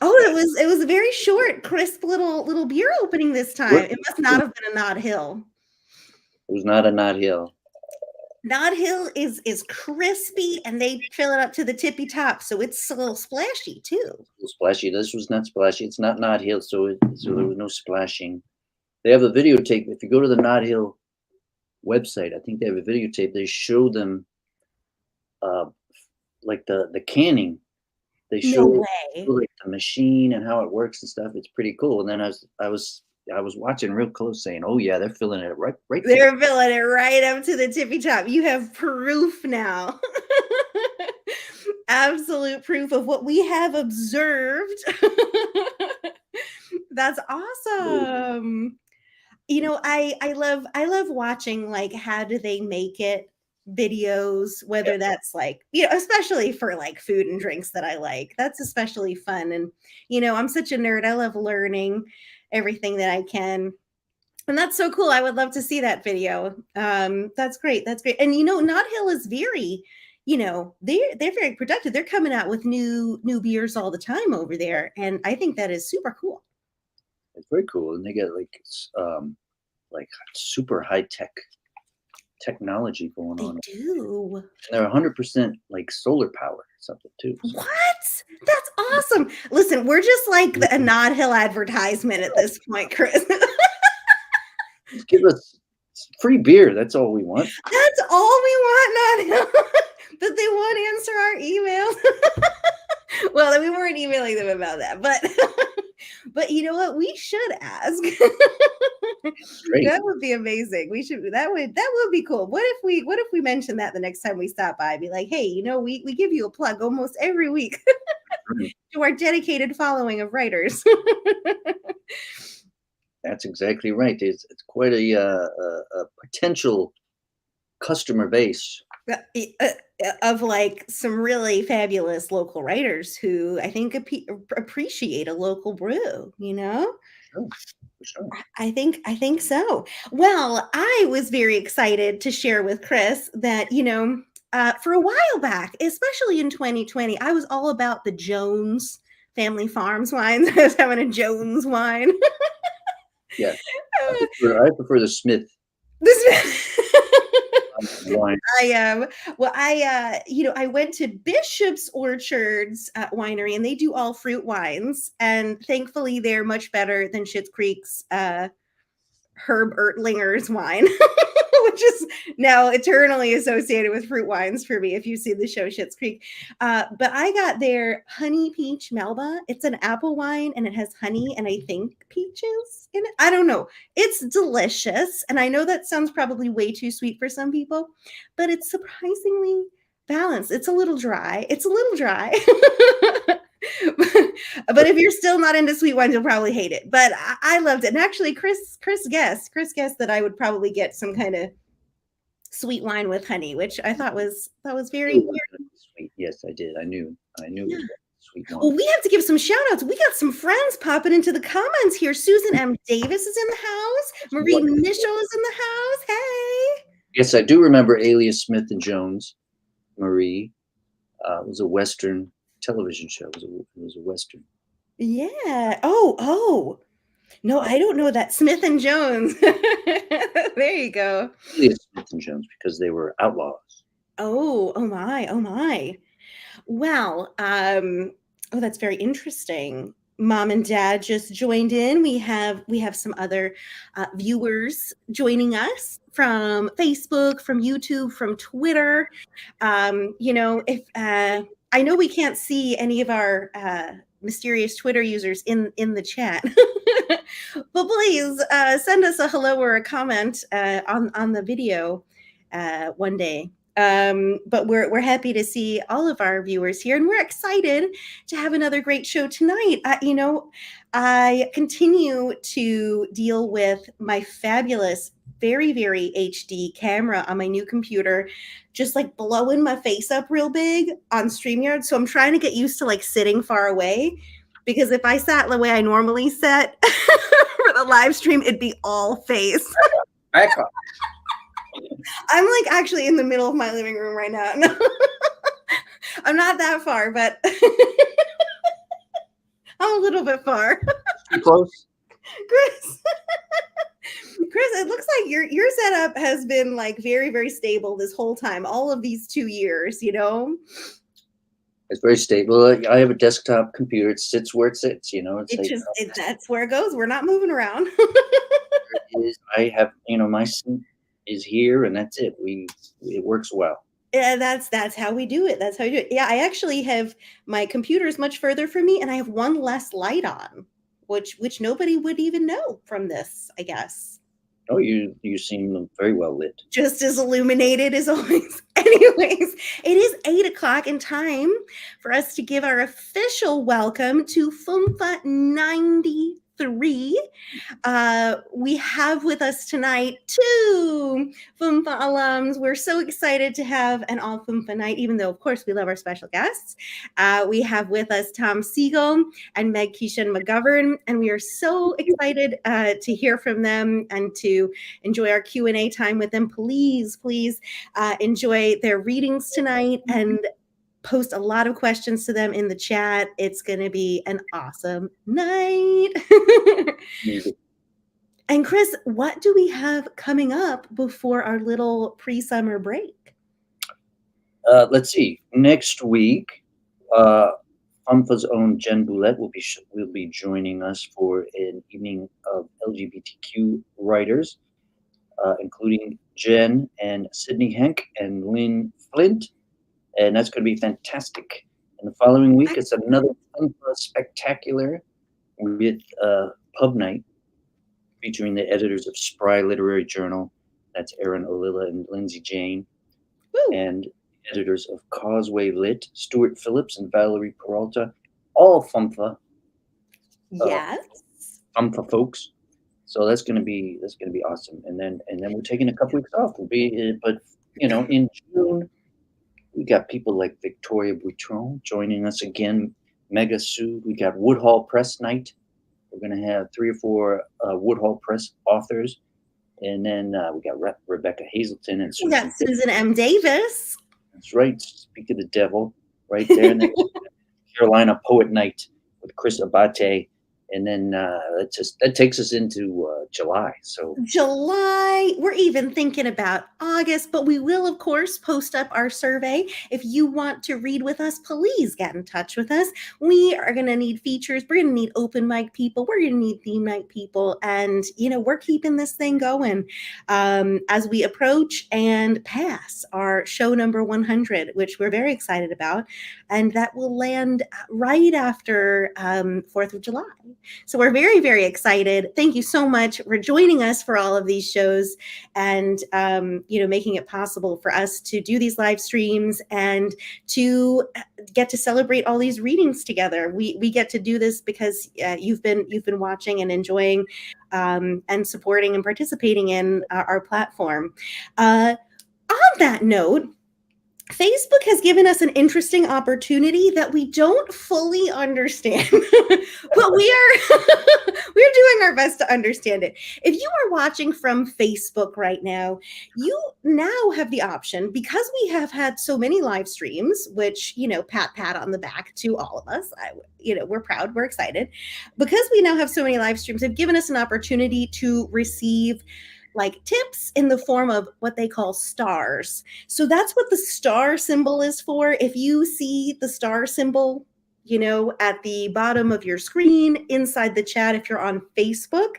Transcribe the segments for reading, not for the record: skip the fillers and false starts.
It was a very short, crisp little beer opening this time. It must not have been a Nod Hill. It was not a Nod Hill. Nod Hill is crispy, and they fill it up to the tippy top, so it's a little splashy too. A little splashy. This was not splashy. It's not Nod Hill, so there was no splashing. They have a videotape. If you go to the Nod Hill website, I think they have a videotape. They show them, like the canning. They show like the machine and how it works and stuff. It's pretty cool. And then I was watching real close, saying, "Oh yeah, they're filling it right." They're filling it right up to the tippy top. You have proof now. Absolute proof of what we have observed. That's awesome. You know, I love watching, like, how do they make it videos, whether that's like, especially for like food and drinks that I like. That's especially fun. And, I'm such a nerd. I love learning everything that I can. And that's so cool. I would love to see that video. That's great. That's great. And, Nod Hill is very, they're very productive. They're coming out with new beers all the time over there. And I think that is super cool. It's very cool. And they get like super high tech technology going on. They do. And they're 100% like solar power or something too. What? That's awesome. Listen, we're just like a Nod Hill advertisement at this point, Chris. Just give us free beer. That's all we want. That's all we want, Nod Hill. But they won't answer our emails. Well, we weren't emailing them about that, but you know what? We should ask. That would be amazing. We should. That would be cool. What if we mention that the next time we stop by? Be like, hey, we give you a plug almost every week to our dedicated following of writers. That's exactly right. It's quite a potential customer base of like some really fabulous local writers who I think appreciate a local brew. Sure. I think so. Well, I was very excited to share with Chris that, for a while back, especially in 2020, I was all about the Jones Family Farms wines. I was having a Jones wine. Yeah. I prefer the Smith. The Smith. Wine. I went to Bishop's Orchard's winery, and they do all fruit wines, and thankfully they're much better than Schitt's Creek's Herb Ertlinger's wine, which is now eternally associated with fruit wines for me if you see the show Schitt's Creek. But I got their Honey Peach Melba. It's an apple wine, and it has honey and I think peaches in it. I don't know. It's delicious. And I know that sounds probably way too sweet for some people, but it's surprisingly balanced. It's a little dry. But if you're still not into sweet wines, you'll probably hate it. But I loved it. And actually, Chris guessed that I would probably get some kind of sweet wine with honey, which I thought was very sweet. Yes, I did. I knew it was sweet wine. Well, we have to give some shout outs. We got some friends popping into the comments here. Susan M. Davis is in the house. Marie Mitchell is in the house. Hey. Yes, I do remember Alias Smith and Jones. Marie was a Western television show. It was a Western. Yeah. Oh. No, I don't know that. Smith and Jones. There you go. Alias Smith and Jones, because they were outlaws. Oh my. Well, that's very interesting. Mom and Dad just joined in. We have some other viewers joining us from Facebook, from YouTube, from Twitter. If I know we can't see any of our mysterious Twitter users in the chat, but please send us a hello or a comment on the video one day. But we're happy to see all of our viewers here, and we're excited to have another great show tonight. I continue to deal with my fabulous, very, very HD camera on my new computer, just like blowing my face up real big on StreamYard. So I'm trying to get used to like sitting far away, because if I sat the way I normally sit for the live stream, it'd be all face. I'm like actually in the middle of my living room right now. No, I'm not that far, but a little bit far. Too close. Chris, Chris, it looks like your setup has been like very, very stable this whole time, all of these 2 years, you know? It's very stable. I have a desktop computer. It sits where it sits. It's like That's where it goes. We're not moving around. it is. I have my seat is here, and that's it. It works well. Yeah, that's how we do it. That's how we do it. Yeah, I actually have my computer's much further from me, and I have one less light on, which nobody would even know from this, I guess. Oh, you seem very well lit. Just as illuminated as always. Anyways, it is 8 o'clock in time for us to give our official welcome to FUMFA 93. We have with us tonight 2 FUMFA alums. We're so excited to have an all FUMFA night, even though, of course, we love our special guests. We have with us Tom Seigel and Meg Keeshan McGovern, and we are so excited to hear from them and to enjoy our Q&A time with them. Please enjoy their readings tonight and post a lot of questions to them in the chat. It's going to be an awesome night. And Chris, what do we have coming up before our little pre-summer break? Let's see. Next week, FUMFA's own Jen Boulette will be joining us for an evening of LGBTQ writers, including Jen and Sydney Henk and Lynn Flint, and that's going to be fantastic. And the following week, it's another FUMFA spectacular with pub night, featuring the editors of Spry Literary Journal. That's Erin Olilla and Lindsay Jane. Woo. And editors of Causeway Lit, Stuart Phillips and Valerie Peralta. All FUMFA. Yes. FUMFA folks. So that's gonna be awesome. And then we're taking a couple weeks off. But in June, we got people like Victoria Boutron joining us again. Mega Sue. We got Woodhall Press Night. We're going to have 3 or 4 Woodhall Press authors. And then we got Rebecca Hazelton and We got Susan M. Davis. That's right. Speak of the devil right there. And then Carolina Poet Night with Chris Abate. And then that takes us into July. So July, we're even thinking about August, but we will, of course, post up our survey. If you want to read with us, please get in touch with us. We are going to need features. We're going to need open mic people. We're going to need theme night people. And, we're keeping this thing going as we approach and pass our show number 100, which we're very excited about. And that will land right after 4th of July. So we're very, very excited. Thank you so much for joining us for all of these shows and, making it possible for us to do these live streams and to get to celebrate all these readings together. We get to do this because you've been watching and enjoying and supporting and participating in our platform. On that note, Facebook has given us an interesting opportunity that we don't fully understand, but we're doing our best to understand it. If you are watching from Facebook right now, you now have the option, because we have had so many live streams, which, pat on the back to all of us. We're proud, we're excited. Because we now have so many live streams, they've given us an opportunity to receive tips in the form of what they call stars. So that's what the star symbol is for. If you see the star symbol, at the bottom of your screen inside the chat, if you're on Facebook,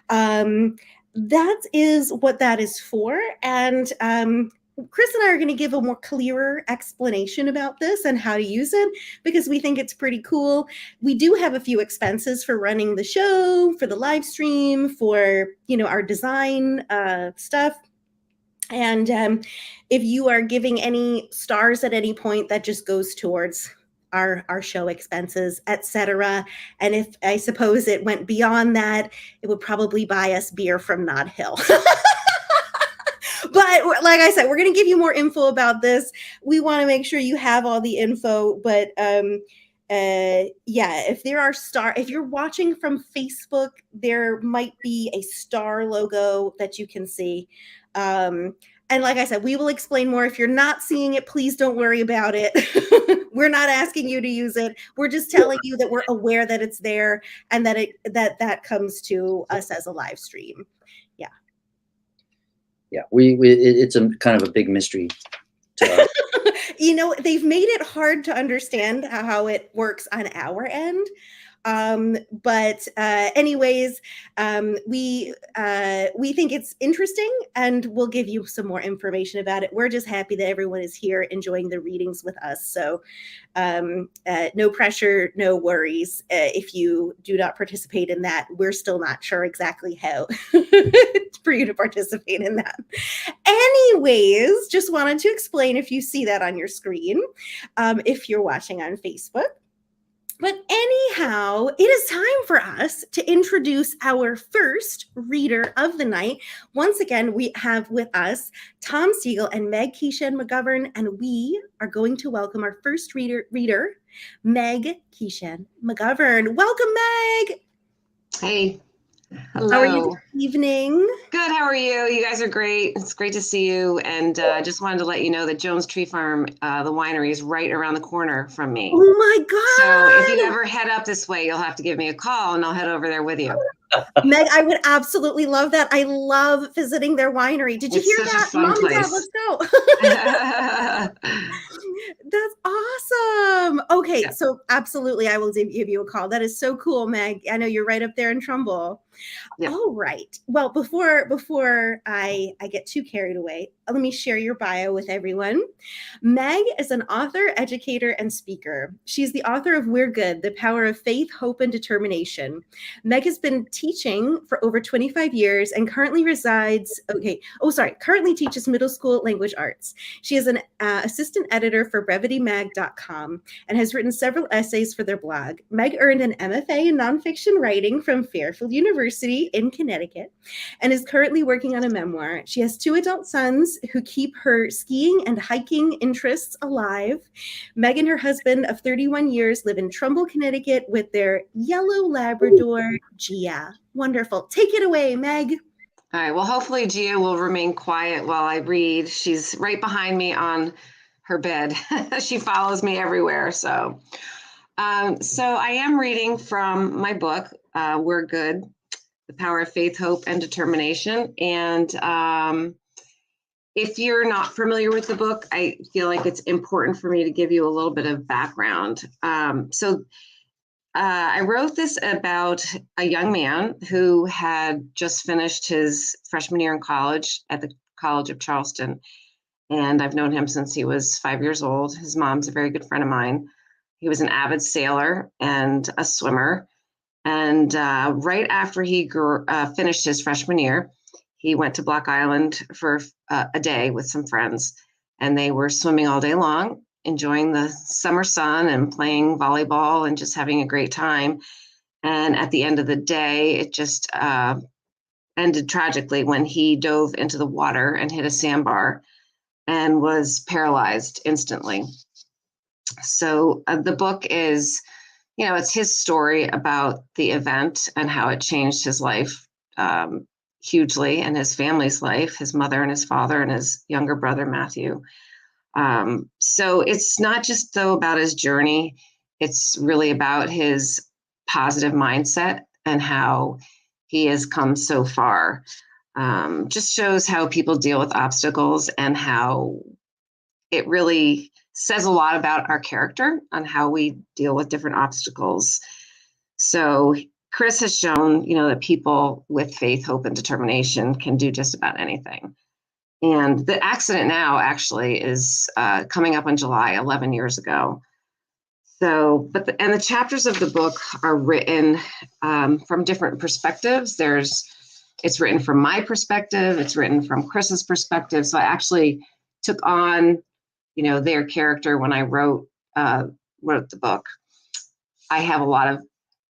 that is what that is for. And Chris and I are going to give a more clearer explanation about this and how to use it, because we think it's pretty cool. We do have a few expenses for running the show, for the live stream, for, our design stuff. And if you are giving any stars at any point, that just goes towards our show expenses, etc. And if I suppose it went beyond that, it would probably buy us beer from Nod Hill. But like I said, we're going to give you more info about this. We want to make sure you have all the info. But if you're watching from Facebook, there might be a star logo that you can see. And like I said, we will explain more. If you're not seeing it, please don't worry about it. We're not asking you to use it. We're just telling you that we're aware that it's there and that that comes to us as a live stream. Yeah. Yeah, it's a kind of a big mystery to us. They've made it hard to understand how it works on our end. But anyways, we think it's interesting, and we'll give you some more information about it. We're just happy that everyone is here enjoying the readings with us. So no pressure, no worries. If you do not participate in that, we're still not sure exactly how for you to participate in that. Anyways, just wanted to explain if you see that on your screen, if you're watching on Facebook. But anyhow, it is time for us to introduce our first reader of the night. Once again, we have with us Tom Seigel and Meg Keeshan McGovern, and we are going to welcome our first reader, Meg Keeshan McGovern. Welcome, Meg. Hey. Hello. How are you this evening? Good. How are you? You guys are great. It's great to see you. And just wanted to let you know that Jones Tree Farm, the winery, is right around the corner from me. Oh my God. So if you ever head up this way, you'll have to give me a call and I'll head over there with you. Meg, I would absolutely love that. I love visiting their winery. Did you hear that? Mom and Dad, let's go. That's awesome. Okay, yeah. So absolutely, I will give you a call. That is so cool, Meg. I know you're right up there in Trumbull. Yeah. All right. Well, before I get too carried away, let me share your bio with everyone. Meg is an author, educator, and speaker. She's the author of We're Good, The Power of Faith, Hope, and Determination. Meg has been teaching for over 25 years and currently teaches middle school language arts. She is an assistant editor for brevitymag.com and has written several essays for their blog. Meg earned an MFA in nonfiction writing from Fairfield University in Connecticut and is currently working on a memoir. She has 2 adult sons who keep her skiing and hiking interests alive. Meg and her husband of 31 years live in Trumbull, Connecticut with their yellow Labrador, Gia. Wonderful. Take it away, Meg. All right. Well, hopefully Gia will remain quiet while I read. She's right behind me on her bed. She follows me everywhere. So I am reading from my book, We're Good, The Power of Faith, Hope, and Determination. And if you're not familiar with the book, I feel like it's important for me to give you a little bit of background. I wrote this about a young man who had just finished his freshman year in college at the College of Charleston. And I've known him since he was 5 years old. His mom's a very good friend of mine. He was an avid sailor and a swimmer. And right after he finished his freshman year, he went to Block Island for a day with some friends. And they were swimming all day long, enjoying the summer sun and playing volleyball and just having a great time. And at the end of the day, it just ended tragically when he dove into the water and hit a sandbar and was paralyzed instantly. So the book is, it's his story about the event and how it changed his life hugely, and his family's life, his mother and his father and his younger brother, Matthew. So it's not just though about his journey, it's really about his positive mindset and how he has come so far. Just shows how people deal with obstacles and how it really says a lot about our character on how we deal with different obstacles. So Chris has shown, that people with faith, hope, and determination can do just about anything. And the accident now actually is coming up in July, 11 years ago. So, and the chapters of the book are written from different perspectives. It's written from my perspective. It's written from Chris's perspective. So I actually took on, their character when I wrote the book. I have a lot of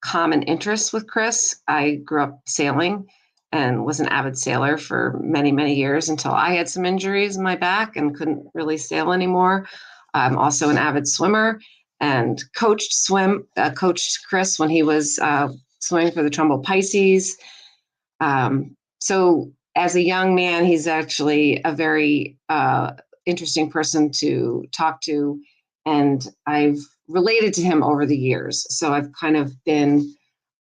common interests with Chris. I grew up sailing and was an avid sailor for many, many years until I had some injuries in my back and couldn't really sail anymore. I'm also an avid swimmer and coached Chris when he was swimming for the Trumbull Pisces. So as a young man, he's actually a very interesting person to talk to. And I've related to him over the years. So I've kind of been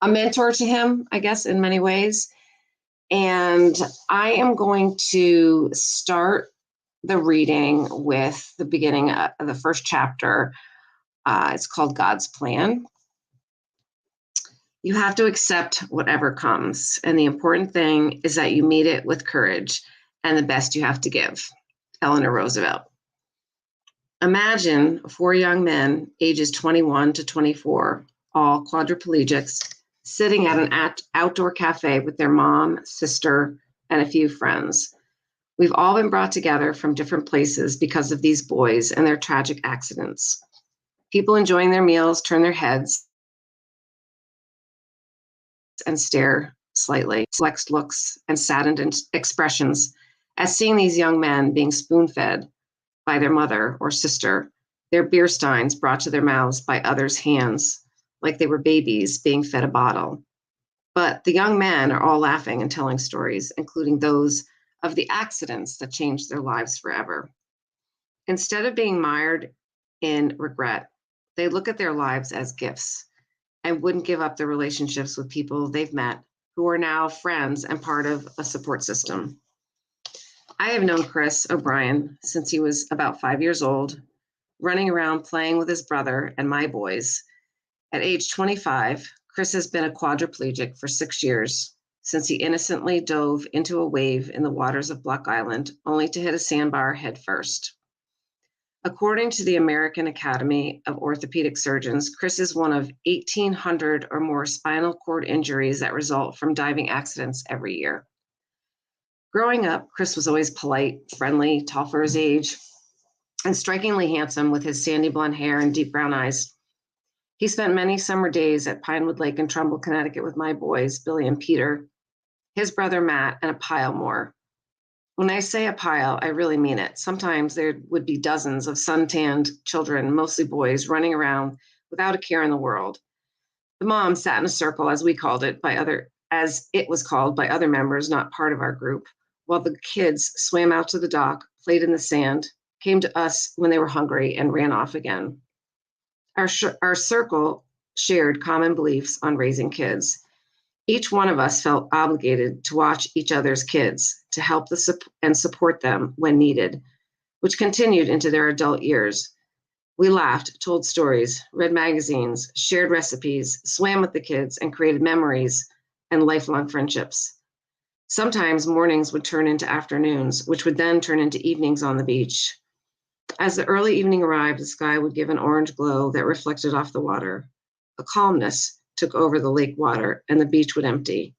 a mentor to him, I guess, in many ways. And I am going to start the reading with the beginning of the first chapter. It's called God's Plan. You have to accept whatever comes. And the important thing is that you meet it with courage and the best you have to give. Eleanor Roosevelt. Imagine 4 young men, ages 21 to 24, all quadriplegics, sitting at an outdoor cafe with their mom, sister, and a few friends. We've all been brought together from different places because of these boys and their tragic accidents. People enjoying their meals turn their heads and stare slightly, flexed looks and saddened expressions as seeing these young men being spoon-fed by their mother or sister, their beer steins brought to their mouths by others' hands, like they were babies being fed a bottle. But the young men are all laughing and telling stories, including those of the accidents that changed their lives forever. Instead of being mired in regret, they look at their lives as gifts and wouldn't give up their relationships with people they've met who are now friends and part of a support system. I have known Chris O'Brien since he was about 5 years old, running around playing with his brother and my boys. At age 25, Chris has been a quadriplegic for 6 years, since he innocently dove into a wave in the waters of Block Island, only to hit a sandbar head first. According to the American Academy of Orthopedic Surgeons, Chris is one of 1,800 or more spinal cord injuries that result from diving accidents every year. Growing up, Chris was always polite, friendly, tall for his age, and strikingly handsome with his sandy blonde hair and deep brown eyes. He spent many summer days at Pinewood Lake in Trumbull, Connecticut with my boys, Billy and Peter, his brother Matt, and a pile more. When I say a pile, I really mean it. Sometimes there would be dozens of suntanned children, mostly boys, running around without a care in the world. The mom sat in a circle, as it was called by other members not part of our group, while the kids swam out to the dock, played in the sand, came to us when they were hungry, and ran off again. Our circle shared common beliefs on raising kids. Each one of us felt obligated to watch each other's kids, to help and support them when needed, which continued into their adult years. We laughed, told stories, read magazines, shared recipes, swam with the kids, and created memories and lifelong friendships. Sometimes mornings would turn into afternoons, which would then turn into evenings on the beach. As the early evening arrived, the sky would give an orange glow that reflected off the water. A calmness took over the lake water, and the beach would empty.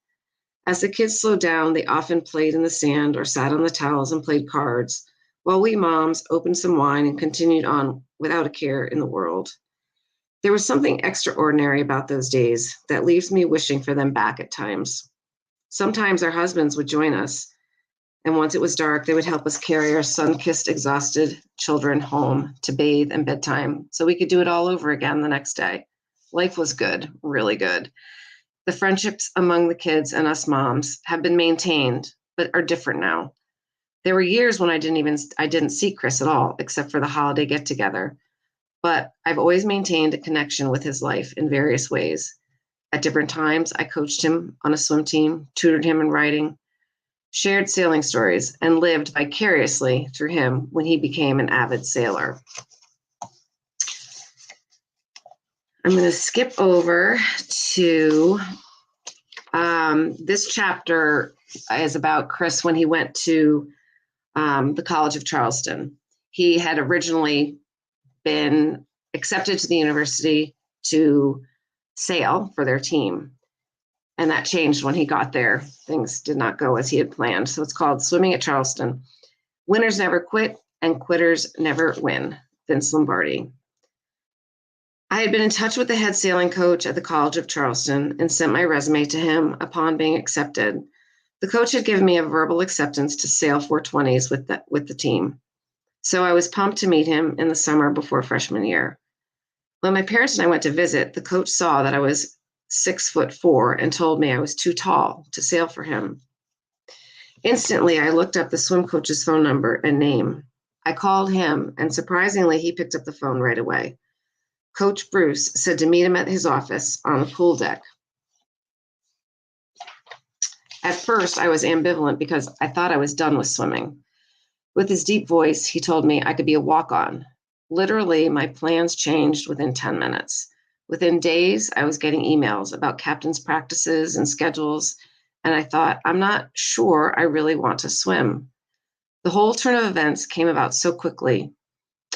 As the kids slowed down, they often played in the sand or sat on the towels and played cards, while we moms opened some wine and continued on without a care in the world. There was something extraordinary about those days that leaves me wishing for them back at times. Sometimes our husbands would join us, and once it was dark, they would help us carry our sun-kissed, exhausted children home to bathe and bedtime so we could do it all over again the next day. Life was good, really good. The friendships among the kids and us moms have been maintained, but are different now. There were years when I didn't see Chris at all, except for the holiday get-together. But I've always maintained a connection with his life in various ways. At different times, I coached him on a swim team, tutored him in writing, shared sailing stories, and lived vicariously through him when he became an avid sailor. I'm going to skip over to this chapter is about Chris when he went to the College of Charleston. He had originally been accepted to the university to sail for their team, and that changed when he got there. Things did not go as he had planned. So it's called Swimming at Charleston. Winners never quit and quitters never win. Vince Lombardi. I had been in touch with the head sailing coach at the College of Charleston and sent my resume to him upon being accepted. The coach had given me a verbal acceptance to sail 420s with the team. So I was pumped to meet him in the summer before freshman year. When my parents and I went to visit, the coach saw that I was 6'4" and told me I was too tall to sail for him. Instantly, I looked up the swim coach's phone number and name. I called him, and surprisingly, he picked up the phone right away. Coach Bruce said to meet him at his office on the pool deck. At first, I was ambivalent because I thought I was done with swimming. With his deep voice, he told me I could be a walk-on. Literally, my plans changed within 10 minutes. Within days, I was getting emails about captain's practices and schedules, and I thought, I'm not sure I really want to swim. The whole turn of events came about so quickly.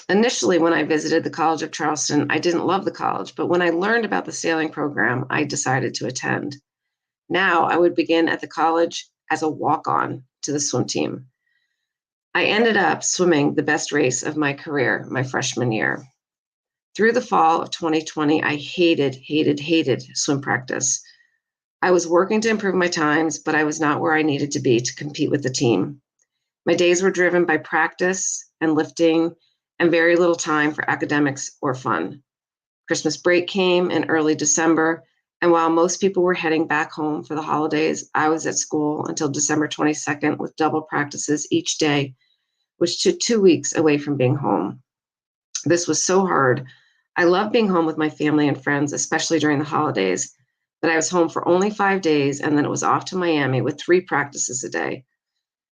Initially, when I visited the College of Charleston, I didn't love the college, but when I learned about the sailing program, I decided to attend. Now, I would begin at the college as a walk-on to the swim team. I ended up swimming the best race of my career my freshman year. Through the fall of 2020, I hated swim practice. I was working to improve my times, but I was not where I needed to be to compete with the team. My days were driven by practice and lifting and very little time for academics or fun. Christmas break came in early December, and while most people were heading back home for the holidays, I was at school until December 22nd with double practices each day, which took 2 weeks away from being home. This was so hard. I loved being home with my family and friends, especially during the holidays, but I was home for only 5 days, and then it was off to Miami with 3 practices a day.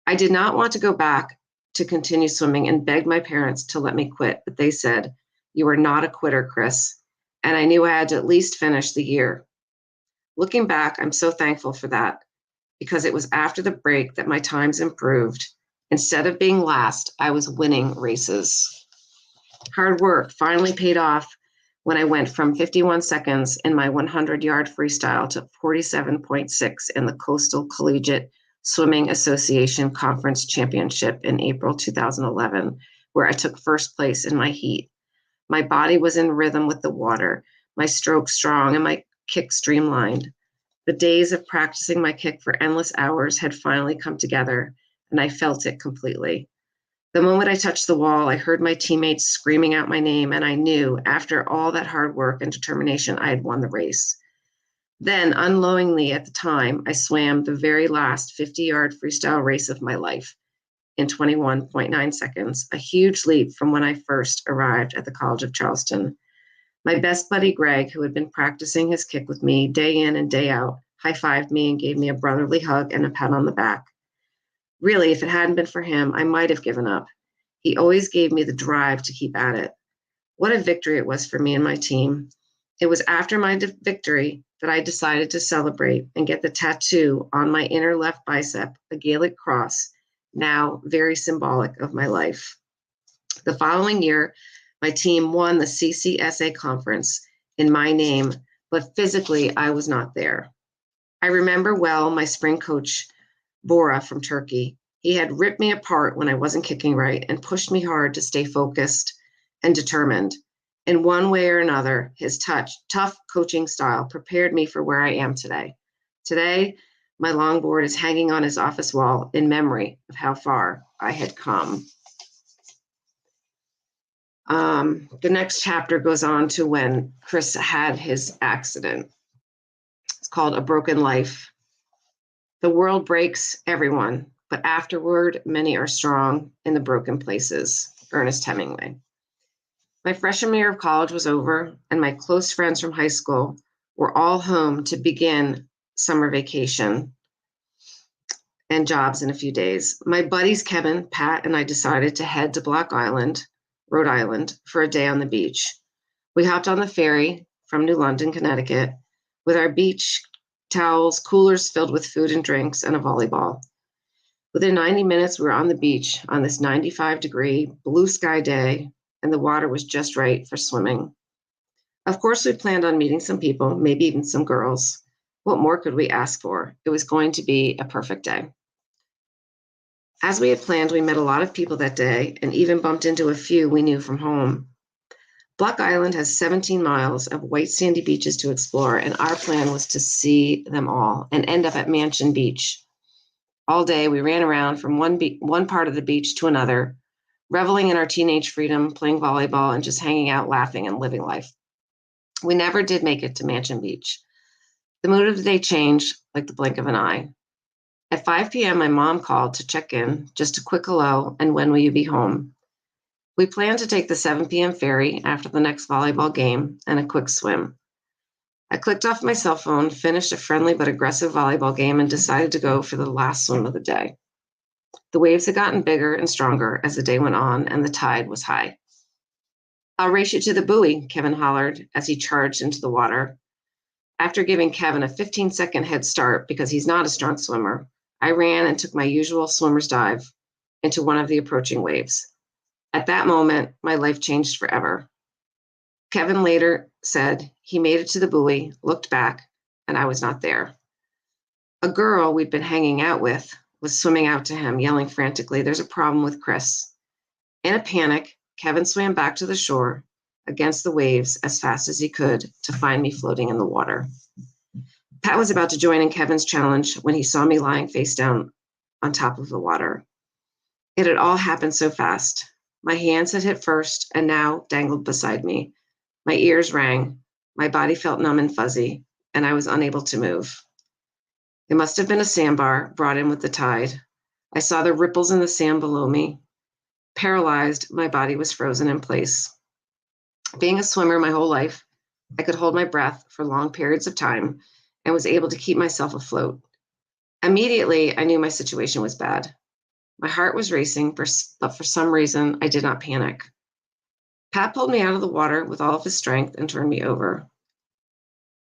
I did not want to go back to continue swimming and begged my parents to let me quit, but they said, "You are not a quitter, Chris." And I knew I had to at least finish the year. Looking back, I'm so thankful for that because it was after the break that my times improved. Instead of being last, I was winning races. Hard work finally paid off when I went from 51 seconds in my 100-yard freestyle to 47.6 in the Coastal Collegiate Swimming Association Conference Championship in April 2011, where I took first place in my heat. My body was in rhythm with the water, my stroke strong, and my kick streamlined. The days of practicing my kick for endless hours had finally come together, and I felt it completely. The moment I touched the wall, I heard my teammates screaming out my name, and I knew after all that hard work and determination, I had won the race. Then, unknowingly at the time, I swam the very last 50-yard freestyle race of my life in 21.9 seconds, a huge leap from when I first arrived at the College of Charleston. My best buddy, Greg, who had been practicing his kick with me day in and day out, high-fived me and gave me a brotherly hug and a pat on the back. Really, if it hadn't been for him, I might have given up. He always gave me the drive to keep at it. What a victory it was for me and my team. It was after my victory that I decided to celebrate and get the tattoo on my inner left bicep, a Gaelic cross, now very symbolic of my life. The following year, my team won the CCSA conference in my name, but physically I was not there. I remember well my spring coach, Bora from Turkey. He had ripped me apart when I wasn't kicking right and pushed me hard to stay focused and determined. In one way or another, his tough coaching style prepared me for where I am today. Today, my longboard is hanging on his office wall in memory of how far I had come. The next chapter goes on to when Chris had his accident. It's called A Broken Life. The world breaks everyone, but afterward, many are strong in the broken places. Ernest Hemingway. My freshman year of college was over, and my close friends from high school were all home to begin summer vacation and jobs in a few days. My buddies, Kevin, Pat, and I decided to head to Block Island, Rhode Island, for a day on the beach. We hopped on the ferry from New London, Connecticut, with our beach towels, coolers filled with food and drinks, and a volleyball. Within 90 minutes, we were on the beach on this 95-degree blue sky day, and the water was just right for swimming. Of course, we planned on meeting some people, maybe even some girls. What more could we ask for? It was going to be a perfect day. As we had planned, we met a lot of people that day and even bumped into a few we knew from home. Block Island has 17 miles of white sandy beaches to explore, and our plan was to see them all and end up at Mansion Beach. All day, we ran around from one part of the beach to another, reveling in our teenage freedom, playing volleyball, and just hanging out, laughing, and living life. We never did make it to Mansion Beach. The mood of the day changed like the blink of an eye. At 5 p.m., my mom called to check in, just a quick hello, and when will you be home? We planned to take the 7 p.m. ferry after the next volleyball game and a quick swim. I clicked off my cell phone, finished a friendly but aggressive volleyball game, and decided to go for the last swim of the day. The waves had gotten bigger and stronger as the day went on, and the tide was high. I'll race you to the buoy, Kevin hollered as he charged into the water. After giving Kevin a 15-second head start because he's not a strong swimmer, I ran and took my usual swimmer's dive into one of the approaching waves. At that moment, my life changed forever. Kevin later said he made it to the buoy, looked back, and I was not there. A girl we'd been hanging out with was swimming out to him, yelling frantically, "There's a problem with Chris." In a panic, Kevin swam back to the shore against the waves as fast as he could to find me floating in the water. Pat was about to join in Kevin's challenge when he saw me lying face down on top of the water. It had all happened so fast. My hands had hit first and now dangled beside me. My ears rang, my body felt numb and fuzzy, and I was unable to move. It must have been a sandbar brought in with the tide. I saw the ripples in the sand below me. Paralyzed, my body was frozen in place. Being a swimmer my whole life, I could hold my breath for long periods of time and was able to keep myself afloat. Immediately, I knew my situation was bad. My heart was racing, but for some reason, I did not panic. Pat pulled me out of the water with all of his strength and turned me over.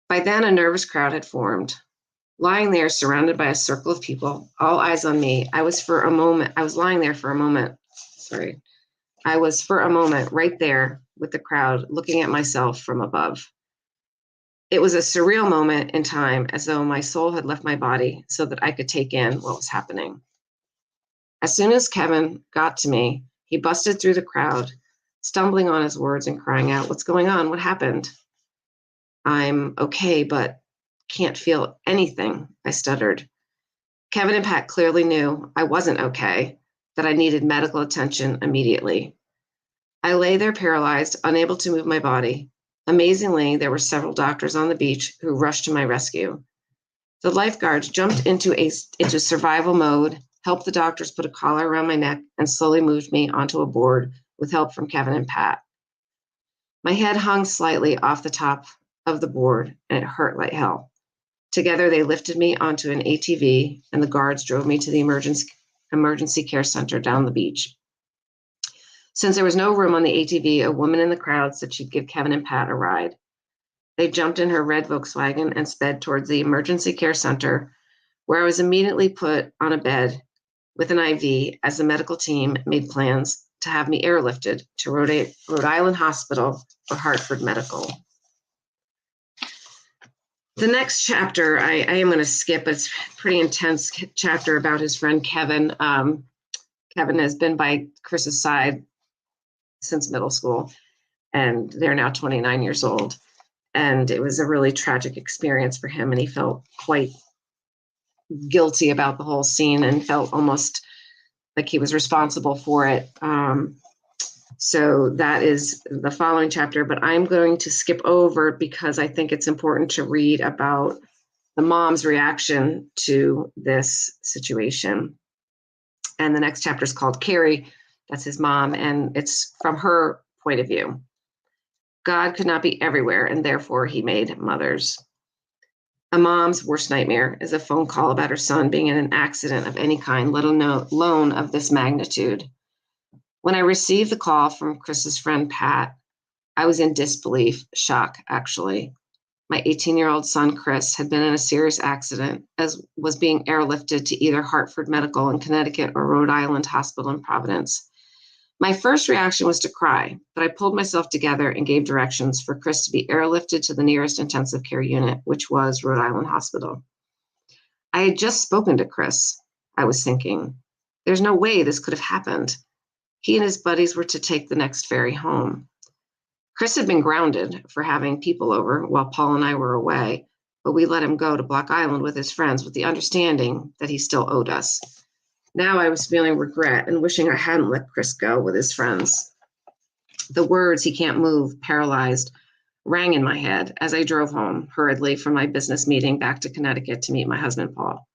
By then, a nervous crowd had formed. Lying there, surrounded by a circle of people, all eyes on me, I was for a moment right there with the crowd, looking at myself from above. It was a surreal moment in time, as though my soul had left my body so that I could take in what was happening. As soon as Kevin got to me, he busted through the crowd, stumbling on his words and crying out, "What's going on? What happened?" "I'm okay, but can't feel anything," I stuttered. Kevin and Pat clearly knew I wasn't okay, that I needed medical attention immediately. I lay there paralyzed, unable to move my body. Amazingly, there were several doctors on the beach who rushed to my rescue. The lifeguards jumped into survival mode, helped the doctors put a collar around my neck, and slowly moved me onto a board with help from Kevin and Pat. My head hung slightly off the top of the board, and it hurt like hell. Together, they lifted me onto an ATV, and the guards drove me to the emergency care center down the beach. Since there was no room on the ATV, a woman in the crowd said she'd give Kevin and Pat a ride. They jumped in her red Volkswagen and sped towards the emergency care center, where I was immediately put on a bed with an IV as the medical team made plans to have me airlifted to Rhode Island Hospital for Hartford Medical. The next chapter, I am going to skip. It's a pretty intense chapter about his friend Kevin. Kevin has been by Chris's side since middle school, and they're now 29 years old. And it was a really tragic experience for him, and he felt quite guilty about the whole scene and felt almost like he was responsible for it. So that is the following chapter, but I'm going to skip over because I think it's important to read about the mom's reaction to this situation. And the next chapter is called Carrie. That's his mom, and it's from her point of view. God could not be everywhere, and therefore he made mothers. A mom's worst nightmare is a phone call about her son being in an accident of any kind, let alone of this magnitude. When I received the call from Chris's friend Pat, I was in disbelief, shock actually. My 18-year-old son Chris had been in a serious accident, as was being airlifted to either Hartford Medical in Connecticut or Rhode Island Hospital in Providence. My first reaction was to cry, but I pulled myself together and gave directions for Chris to be airlifted to the nearest intensive care unit, which was Rhode Island Hospital. I had just spoken to Chris, I was thinking. There's no way this could have happened. He and his buddies were to take the next ferry home. Chris had been grounded for having people over while Paul and I were away, but we let him go to Block Island with his friends with the understanding that he still owed us. Now I was feeling regret and wishing I hadn't let Chris go with his friends. The words, "he can't move, paralyzed," rang in my head as I drove home hurriedly from my business meeting back to Connecticut to meet my husband, Paul.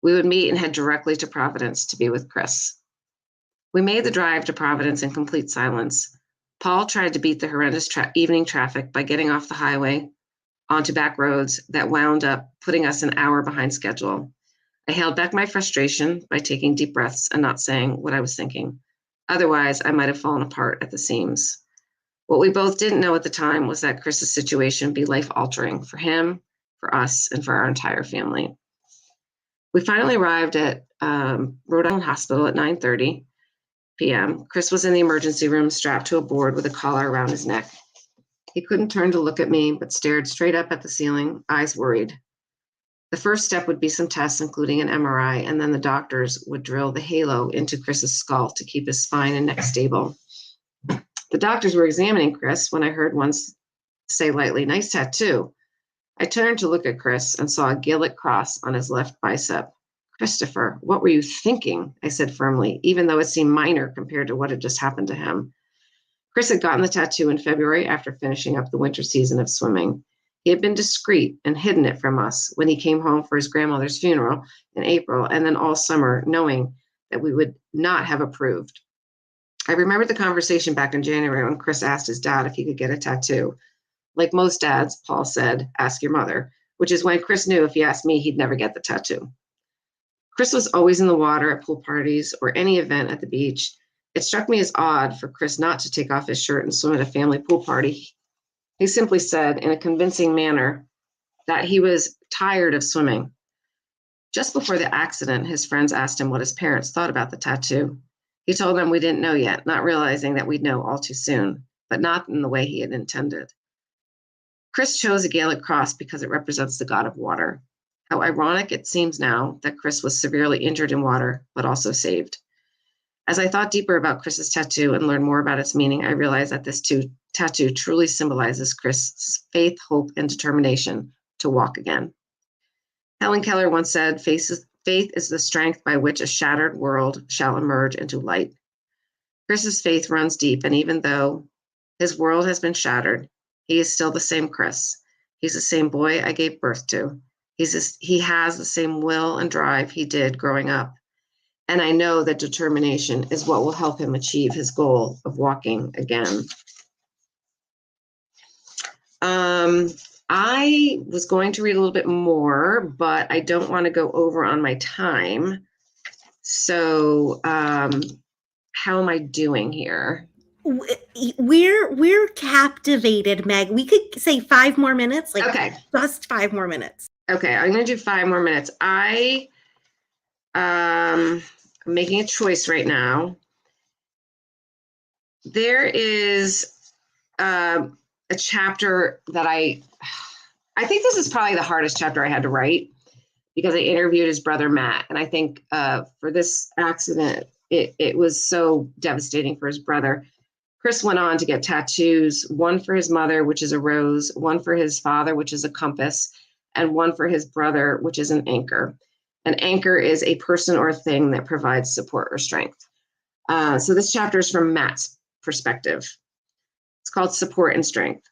We would meet and head directly to Providence to be with Chris. We made the drive to Providence in complete silence. Paul tried to beat the horrendous evening traffic by getting off the highway onto back roads that wound up putting us an hour behind schedule. I held back my frustration by taking deep breaths and not saying what I was thinking. Otherwise, I might have fallen apart at the seams. What we both didn't know at the time was that Chris's situation would be life-altering for him, for us, and for our entire family. We finally arrived at Rhode Island Hospital at 9:30 p.m. Chris was in the emergency room strapped to a board with a collar around his neck. He couldn't turn to look at me, but stared straight up at the ceiling, eyes worried. The first step would be some tests, including an MRI, and then the doctors would drill the halo into Chris's skull to keep his spine and neck stable. The doctors were examining Chris when I heard one say lightly, "Nice tattoo." I turned to look at Chris and saw a Gaelic cross on his left bicep. "Christopher, what were you thinking?" I said firmly, even though it seemed minor compared to what had just happened to him. Chris had gotten the tattoo in February after finishing up the winter season of swimming. He had been discreet and hidden it from us when he came home for his grandmother's funeral in April, and then all summer, knowing that we would not have approved. I remembered the conversation back in January when Chris asked his dad if he could get a tattoo. Like most dads, Paul said, "Ask your mother," which is when Chris knew if he asked me, he'd never get the tattoo. Chris was always in the water at pool parties or any event at the beach. It struck me as odd for Chris not to take off his shirt and swim at a family pool party. He simply said in a convincing manner that he was tired of swimming. Just before the accident, his friends asked him what his parents thought about the tattoo. He told them we didn't know yet, not realizing that we'd know all too soon, but not in the way he had intended. Chris chose a Gaelic cross because it represents the god of water. How ironic it seems now that Chris was severely injured in water, but also saved. As I thought deeper about Chris's tattoo and learned more about its meaning, I realized that this tattoo truly symbolizes Chris's faith, hope, and determination to walk again. Helen Keller once said, faith is the strength by which a shattered world shall emerge into light. Chris's faith runs deep, and even though his world has been shattered, he is still the same Chris. He's the same boy I gave birth to. He has the same will and drive he did growing up. And I know that determination is what will help him achieve his goal of walking again. I was going to read a little bit more, but I don't want to go over on my time. So how am I doing here? We're captivated, Meg. We could say 5 more minutes, like okay. Just 5 more minutes. Okay, I'm going to do 5 more minutes. I'm making a choice right now. There is a chapter that I think this is probably the hardest chapter I had to write because I interviewed his brother, Matt. And I think for this accident, it was so devastating for his brother. Chris went on to get tattoos, one for his mother, which is a rose, one for his father, which is a compass, and one for his brother, which is an anchor. An anchor is a person or thing that provides support or strength. So this chapter is from Matt's perspective. It's called Support and Strength.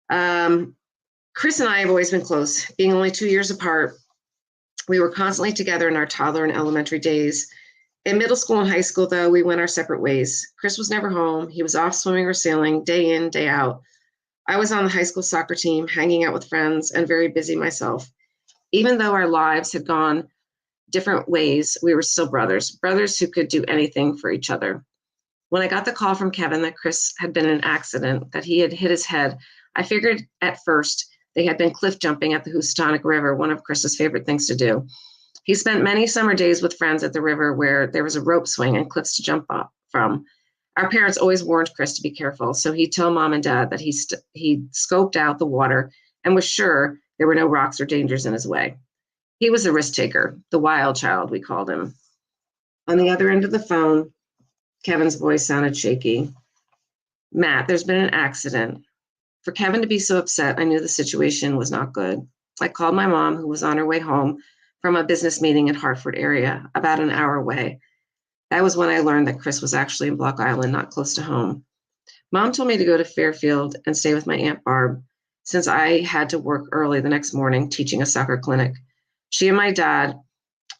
Chris and I have always been close, being only 2 years apart. We were constantly together in our toddler and elementary days. In middle school and high school, though, we went our separate ways. Chris was never home. He was off swimming or sailing, day in, day out. I was on the high school soccer team, hanging out with friends, and very busy myself. Even though our lives had gone different ways, we were still brothers who could do anything for each other. When I got the call from Kevin that Chris had been in an accident, that he had hit his head, I figured at first they had been cliff jumping at the Housatonic River, one of Chris's favorite things to do. He spent many summer days with friends at the river where there was a rope swing and cliffs to jump up from. Our parents always warned Chris to be careful, so he'd tell Mom and Dad that he scoped out the water and was sure there were no rocks or dangers in his way. He was a risk taker, the wild child, we called him. On the other end of the phone, Kevin's voice sounded shaky. "Matt, there's been an accident." For Kevin to be so upset, I knew the situation was not good. I called my mom, who was on her way home from a business meeting in Hartford area, about an hour away. That was when I learned that Chris was actually in Block Island, not close to home. Mom told me to go to Fairfield and stay with my Aunt Barb, since I had to work early the next morning teaching a soccer clinic. She and my dad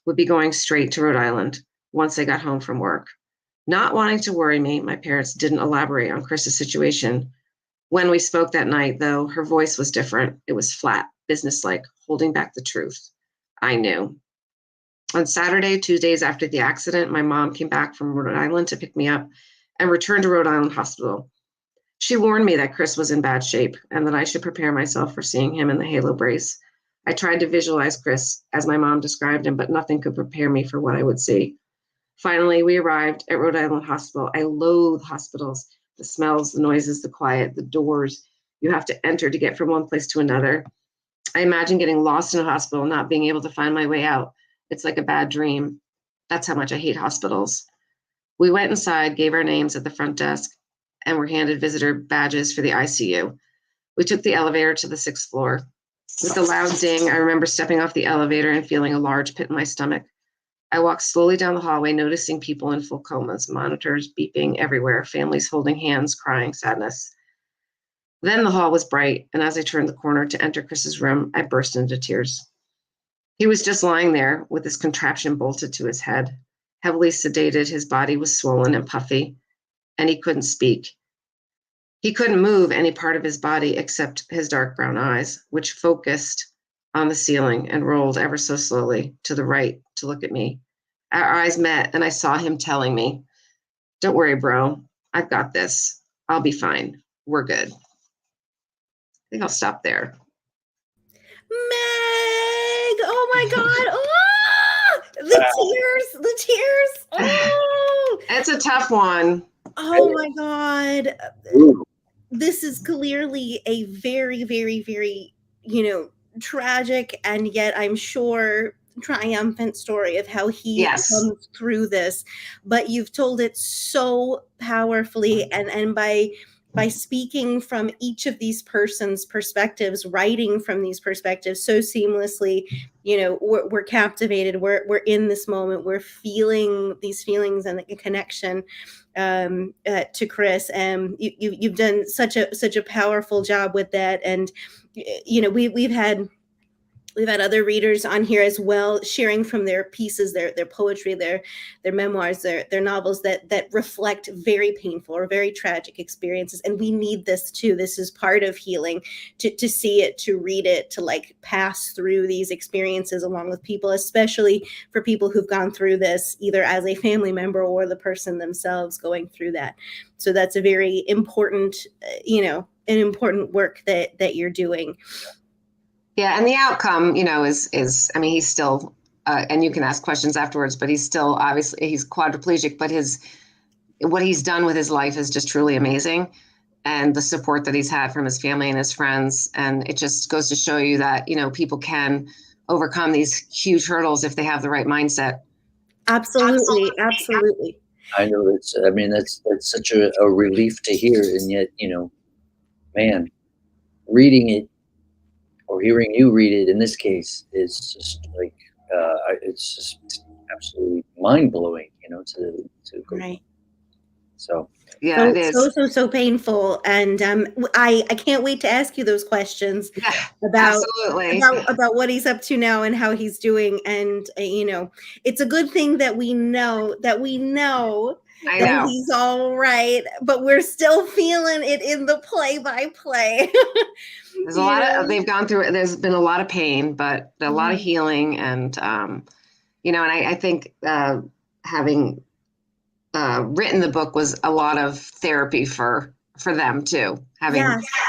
would be going straight to Rhode Island once I got home from work. Not wanting to worry me, my parents didn't elaborate on Chris's situation. When we spoke that night, though, her voice was different. It was flat, businesslike, holding back the truth. I knew. On Saturday, 2 days after the accident, my mom came back from Rhode Island to pick me up and returned to Rhode Island Hospital. She warned me that Chris was in bad shape and that I should prepare myself for seeing him in the halo brace. I tried to visualize Chris as my mom described him, but nothing could prepare me for what I would see. Finally, we arrived at Rhode Island Hospital. I loathe hospitals. The smells, the noises, the quiet, the doors you have to enter to get from one place to another. I imagine getting lost in a hospital, not being able to find my way out. It's like a bad dream. That's how much I hate hospitals. We went inside, gave our names at the front desk, and were handed visitor badges for the ICU. We took the elevator to the 6th floor. With a loud ding, I remember stepping off the elevator and feeling a large pit in my stomach. I walked slowly down the hallway, noticing people in full comas, monitors beeping everywhere, families holding hands, crying sadness. Then the hall was bright, and as I turned the corner to enter Chris's room, I burst into tears. He was just lying there with his contraption bolted to his head. Heavily sedated, his body was swollen and puffy, and he couldn't speak. He couldn't move any part of his body except his dark brown eyes, which focused on the ceiling and rolled ever so slowly to the right to look at me. Our eyes met, and I saw him telling me, "Don't worry, bro. I've got this. I'll be fine. We're good." I think I'll stop there. Meg! Oh my God! Oh, the tears! Oh, It's a tough one. oh my God! Ooh. This is clearly a very, very, very, tragic and yet I'm sure triumphant story of how he Yes. comes through this. But you've told it so powerfully, and by speaking from each of these persons' perspectives, writing from these perspectives so seamlessly, we're captivated. We're in this moment. We're feeling these feelings and the connection to Chris. And you've done such a powerful job with that. And we've had other readers on here as well, sharing from their pieces, their poetry, their memoirs, their novels that reflect very painful or very tragic experiences. And we need this too. This is part of healing, to see it, to read it, to like pass through these experiences along with people, especially for people who've gone through this either as a family member or the person themselves going through that. So that's a very important, an important work that you're doing. Yeah, and the outcome, is I mean, he's still, and you can ask questions afterwards, but he's still, obviously, he's quadriplegic, but what he's done with his life is just truly amazing. And the support that he's had from his family and his friends. And it just goes to show you that, people can overcome these huge hurdles if they have the right mindset. Absolutely. I know that's such a relief to hear. And yet, man, reading it, or hearing you read it in this case is just like it's just absolutely mind blowing, to go. Right. So yeah, it is so painful, and I can't wait to ask you those questions about what he's up to now and how he's doing. And it's a good thing that we know that he's all right, but we're still feeling it in the play-by-play. There's a lot of, they've gone through it. There's been a lot of pain, but a lot of healing. And, and I think having written the book was a lot of therapy for them too, having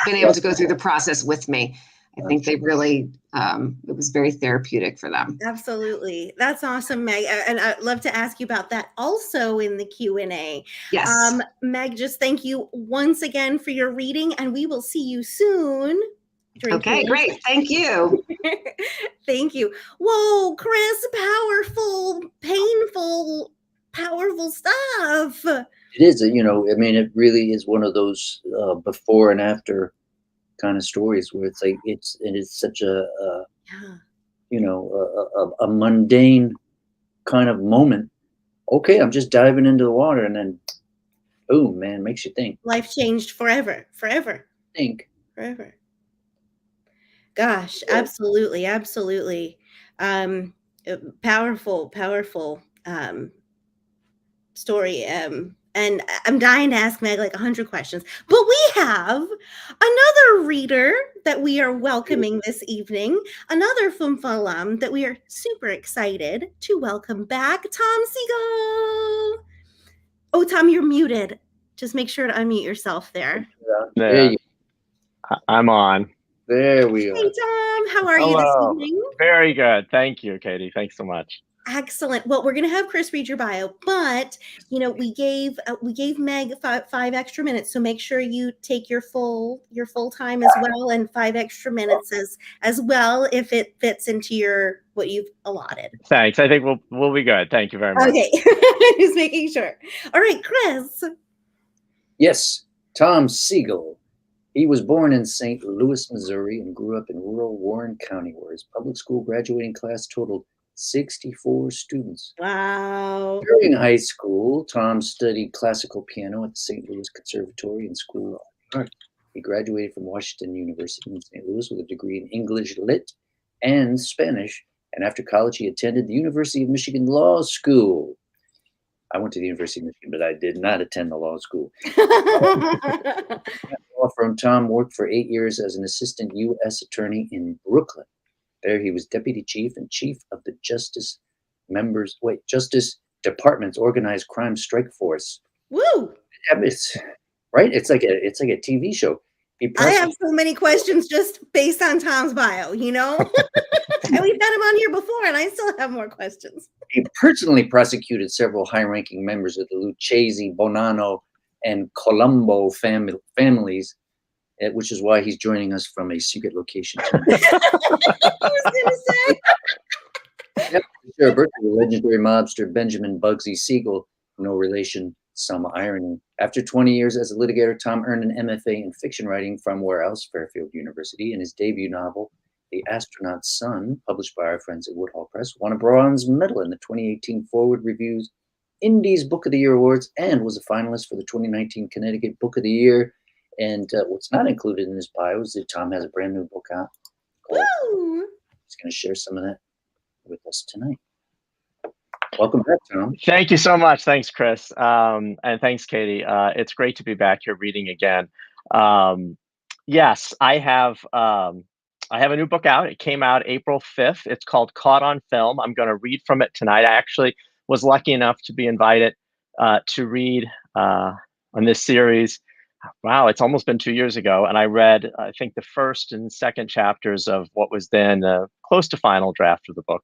been able to go through the process with me. I think they really, it was very therapeutic for them. Absolutely. That's awesome, Meg. And I'd love to ask you about that also in the Q&A. Yes. Meg, just thank you once again for your reading, and we will see you soon. Okay, great. Thank you. Thank you. Whoa, Chris, powerful stuff. It is, it really is one of those before and after kind of stories where it's like it's such a mundane kind of moment. Okay, I'm just diving into the water, and then boom, man, makes you think. Life changed forever. Think forever. Gosh, absolutely. Powerful, powerful story. And I'm dying to ask Meg like 100 questions, but we have another reader that we are welcoming this evening, another FUMFA alum that we are super excited to welcome back, Tom Seigel. Oh, Tom, you're muted. Just make sure to unmute yourself there. There you I'm on. There we are. Hey, Tom, how are you this evening? Very good. Thank you, Katie. Thanks so much. Excellent. Well, we're going to have Chris read your bio, but we gave Meg five extra minutes, so make sure you take your full time as well, and 5 extra minutes as well if it fits into what you've allotted. Thanks. I think we'll be good. Thank you very much. Okay, just making sure. All right, Chris. Yes, Tom Seigel. He was born in St. Louis, Missouri, and grew up in rural Warren County, where his public school graduating class totaled 64 students. Wow. During high school, Tom studied classical piano at the St. Louis Conservatory and School of Art. He graduated from Washington University in St. Louis with a degree in English Lit and Spanish, and after college he attended the University of Michigan Law School. I went to the University of Michigan, but I did not attend the law school. Law firm, Tom worked for 8 years as an assistant U.S. attorney in Brooklyn. There he was deputy chief and chief of the Justice Department's organized crime strike force. Woo! Right? It's like a TV show. I have so many questions just based on Tom's bio, and we've had him on here before, and I still have more questions. He personally prosecuted several high-ranking members of the Lucchese, Bonanno, and Colombo families, which is why he's joining us from a secret location. I was going to say. Sure, birth of the legendary mobster Benjamin Bugsy Siegel, no relation, some irony. After 20 years as a litigator, Tom earned an MFA in fiction writing from where else? Fairfield University, and his debut novel, The Astronaut's Son, published by our friends at Woodhall Press, won a bronze medal in the 2018 Forward Review's Indies Book of the Year Awards and was a finalist for the 2019 Connecticut Book of the Year. And what's not included in his bio is that Tom has a brand new book out. Woo! He's going to share some of that with us tonight. Welcome back, Tom. Thank you so much. Thanks, Chris. And thanks, Katie. It's great to be back here reading again. Yes, I have a new book out. It came out April 5th. It's called Caught on Film. I'm going to read from it tonight. I actually was lucky enough to be invited to read on this series. Wow, it's almost been 2 years ago. And I read, I think, the first and second chapters of what was then close to final draft of the book.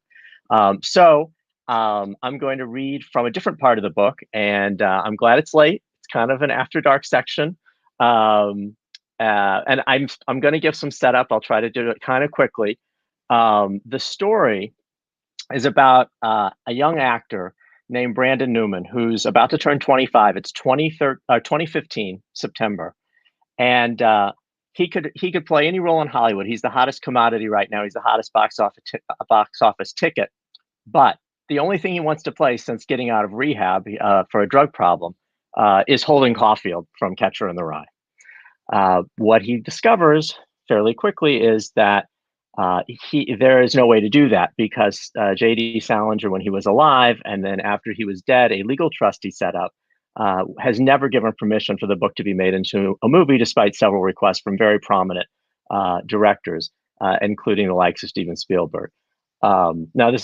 So I'm going to read from a different part of the book, and I'm glad it's late. It's kind of an after dark section. And I'm going to give some setup. I'll try to do it kind of quickly. The story is about a young actor named Brandon Newman, who's about to turn 25. It's 2015, September. And he could play any role in Hollywood. He's the hottest commodity right now. He's the hottest box office ticket. But the only thing he wants to play since getting out of rehab for a drug problem is Holden Caulfield from Catcher in the Rye. What he discovers fairly quickly is that there is no way to do that because J.D. Salinger, when he was alive, and then after he was dead, a legal trust he set up has never given permission for the book to be made into a movie, despite several requests from very prominent directors, including the likes of Steven Spielberg. Now,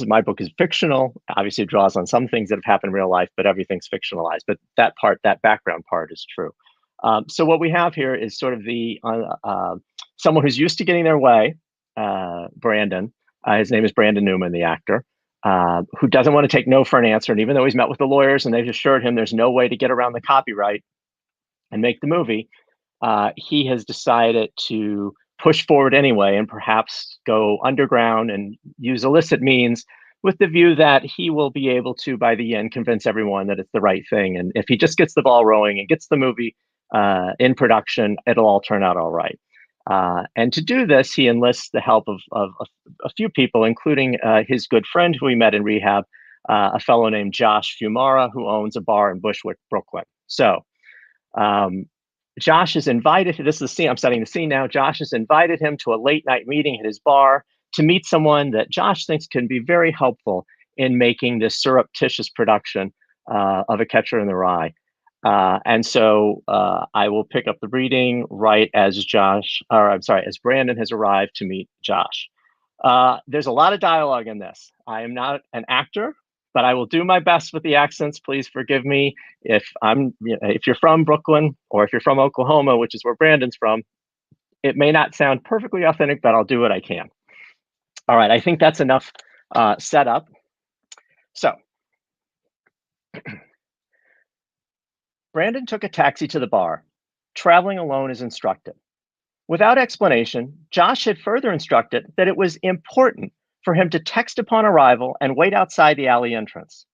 my book is fictional. Obviously, it draws on some things that have happened in real life, but everything's fictionalized. But that background part is true. So what we have here is sort of someone who's used to getting their way, Brandon. His name is Brandon Newman, the actor, who doesn't want to take no for an answer. And even though he's met with the lawyers and they've assured him there's no way to get around the copyright and make the movie, he has decided to push forward anyway and perhaps go underground and use illicit means with the view that he will be able to, by the end, convince everyone that it's the right thing. And if he just gets the ball rolling and gets the movie in production, it'll all turn out all right. And to do this, he enlists the help of a few people, including his good friend who he met in rehab, a fellow named Josh Fumara, who owns a bar in Bushwick, Brooklyn. So Josh is invited to, this is the scene, I'm setting the scene now. Josh has invited him to a late night meeting at his bar to meet someone that Josh thinks can be very helpful in making this surreptitious production of A Catcher in the Rye. And so I will pick up the reading right as as Brandon has arrived to meet Josh. There's a lot of dialogue in this. I am not an actor, but I will do my best with the accents. Please forgive me if you're from Brooklyn or if you're from Oklahoma, which is where Brandon's from. It may not sound perfectly authentic, but I'll do what I can. All right, I think that's enough setup. So, Brandon took a taxi to the bar. Traveling alone is instructive. Without explanation, Josh had further instructed that it was important for him to text upon arrival and wait outside the alley entrance.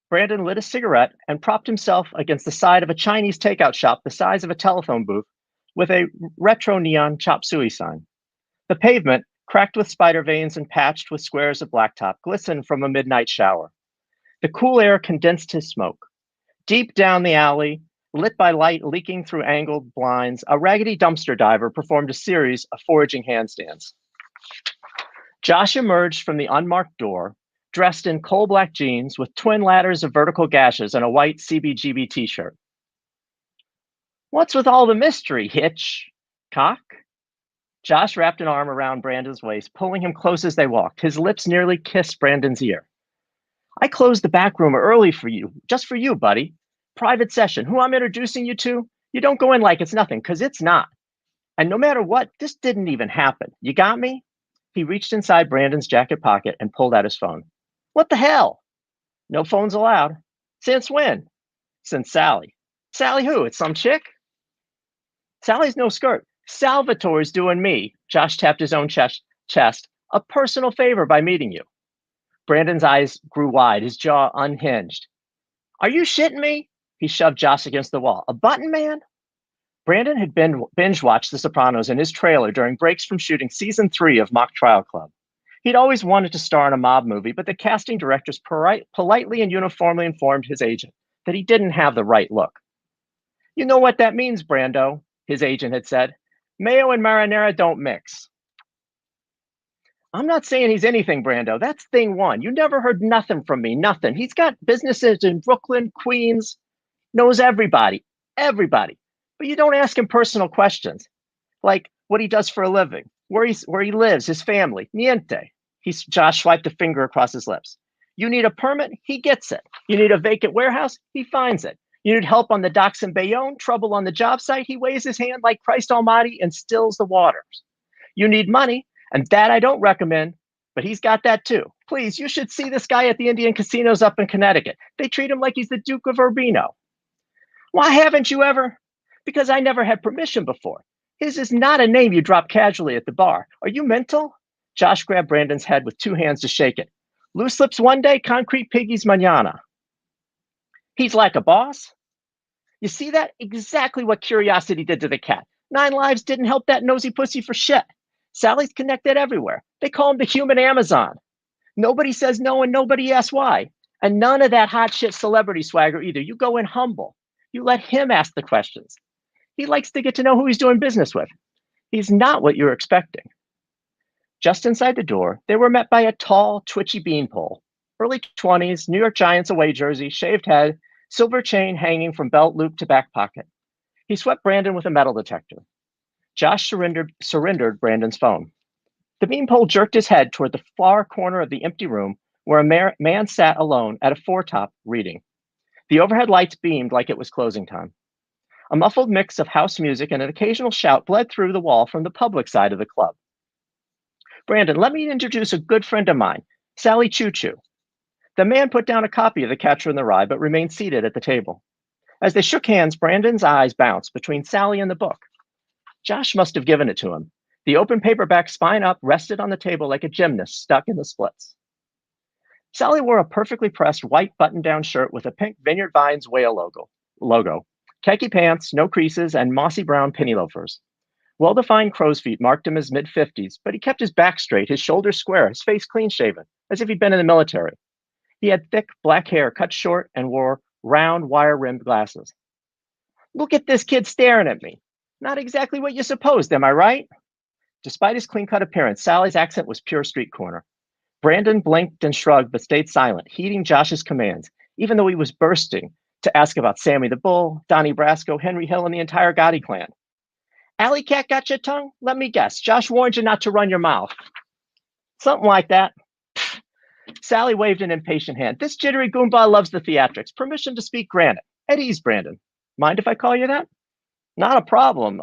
Brandon lit a cigarette and propped himself against the side of a Chinese takeout shop the size of a telephone booth with a retro neon chop suey sign. The pavement, cracked with spider veins and patched with squares of blacktop, glistened from a midnight shower. The cool air condensed his smoke. Deep down the alley, lit by light leaking through angled blinds, a raggedy dumpster diver performed a series of foraging handstands. Josh emerged from the unmarked door, dressed in coal black jeans with twin ladders of vertical gashes and a white CBGB t-shirt. "What's with all the mystery, Hitchcock?" Josh wrapped an arm around Brandon's waist, pulling him close as they walked. His lips nearly kissed Brandon's ear. "I closed the back room early for you, just for you, buddy. Private session. Who I'm introducing you to? You don't go in like it's nothing, because it's not. And no matter what, this didn't even happen. You got me?" He reached inside Brandon's jacket pocket and pulled out his phone. "What the hell?" "No phones allowed." "Since when?" "Since Sally." "Sally who? It's some chick?" "Sally's no skirt. Salvatore's doing me." Josh tapped his own chest. "A personal favor by meeting you." Brandon's eyes grew wide, his jaw unhinged. "Are you shitting me?" He shoved Josh against the wall. "A button man?" Brandon had binge watched The Sopranos in his trailer during breaks from shooting season 3 of Mock Trial Club. He'd always wanted to star in a mob movie, but the casting directors politely and uniformly informed his agent that he didn't have the right look. "You know what that means, Brando," his agent had said. "Mayo and marinara don't mix." "I'm not saying he's anything, Brando. That's thing one. You never heard nothing from me, nothing. He's got businesses in Brooklyn, Queens, knows everybody. But you don't ask him personal questions, like what he does for a living, where he lives, his family. Niente." Josh swiped a finger across his lips. "You need a permit? He gets it. You need a vacant warehouse? He finds it. You need help on the docks in Bayonne, trouble on the job site? He waves his hand like Christ Almighty and stills the waters. You need money? And that I don't recommend, but he's got that too. Please, you should see this guy at the Indian casinos up in Connecticut. They treat him like he's the Duke of Urbino." "Why haven't you ever?" "Because I never had permission before. His is not a name you drop casually at the bar. Are you mental?" Josh grabbed Brandon's head with 2 hands to shake it. "Loose lips one day, concrete piggies mañana." "He's like a boss." "You see that? Exactly what curiosity did to the cat. 9 lives didn't help that nosy pussy for shit. Sally's connected everywhere. They call him the human Amazon. Nobody says no and nobody asks why. And none of that hot shit celebrity swagger either. You go in humble. You let him ask the questions. He likes to get to know who he's doing business with. He's not what you're expecting." Just inside the door, they were met by a tall, twitchy beanpole. Early 20s, New York Giants away jersey, shaved head, silver chain hanging from belt loop to back pocket. He swept Brandon with a metal detector. Josh surrendered Brandon's phone. The beanpole jerked his head toward the far corner of the empty room where a man sat alone at a 4-top reading. The overhead lights beamed like it was closing time. A muffled mix of house music and an occasional shout bled through the wall from the public side of the club. "Brandon, let me introduce a good friend of mine, Sally Choo Choo." The man put down a copy of The Catcher in the Rye, but remained seated at the table. As they shook hands, Brandon's eyes bounced between Sally and the book. Josh must have given it to him. The open paperback, spine up, rested on the table like a gymnast stuck in the splits. Sally wore a perfectly pressed white button-down shirt with a pink Vineyard Vines whale logo, khaki pants, no creases, and mossy brown penny loafers. Well-defined crow's feet marked him as mid-50s, but he kept his back straight, his shoulders square, his face clean-shaven, as if he'd been in the military. He had thick black hair cut short and wore round wire-rimmed glasses. "Look at this kid staring at me. Not exactly what you supposed, am I right?" Despite his clean-cut appearance, Sally's accent was pure street corner. Brandon blinked and shrugged, but stayed silent, heeding Josh's commands, even though he was bursting to ask about Sammy the Bull, Donnie Brasco, Henry Hill, and the entire Gotti clan. Alley Cat got your tongue? Let me guess. Josh warned you not to run your mouth. Something like that. Sally waved an impatient hand. This jittery goomba loves the theatrics. Permission to speak granted. At ease, Brandon. Mind if I call you that? Not a problem.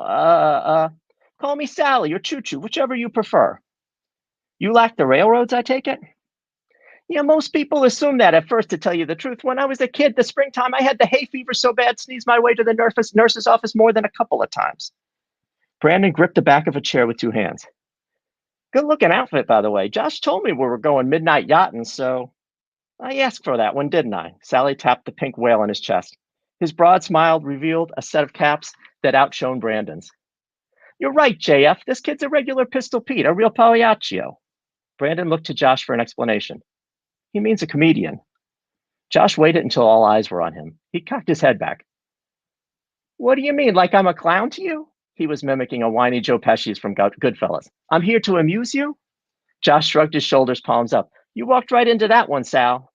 Call me Sally or Choo Choo, whichever you prefer. You lack the railroads, I take it? Yeah, most people assume that at first, to tell you the truth. When I was a kid, the springtime, I had the hay fever so bad, sneezed my way to the nurse's office more than a couple of times. Brandon gripped the back of a chair with two hands. Good looking outfit, by the way. Josh told me we were going midnight yachting, so I asked for that one, didn't I? Sally tapped the pink whale on his chest. His broad smile revealed a set of caps that outshone Brandon's. You're right, JF. This kid's a regular Pistol Pete, a real Pagliaccio. Brandon looked to Josh for an explanation. He means a comedian. Josh waited until all eyes were on him. He cocked his head back. What do you mean, like I'm a clown to you? He was mimicking a whiny Joe Pesci's from Goodfellas. I'm here to amuse you? Josh shrugged his shoulders, palms up. You walked right into that one, Sal.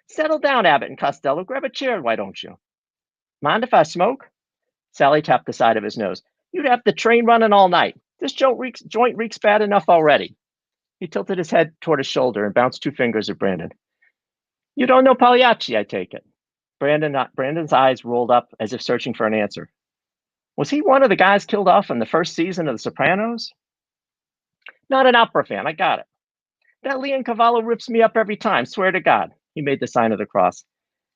Settle down, Abbott and Costello. Grab a chair, why don't you? Mind if I smoke? Sally tapped the side of his nose. You'd have the train running all night. This joint reeks bad enough already. He tilted his head toward his shoulder and bounced two fingers at Brandon. You don't know Pagliacci, I take it. Brandon's eyes rolled up as if searching for an answer. Was he one of the guys killed off in the first season of The Sopranos? Not an opera fan, I got it. That Leoncavallo rips me up every time, swear to God. He made the sign of the cross.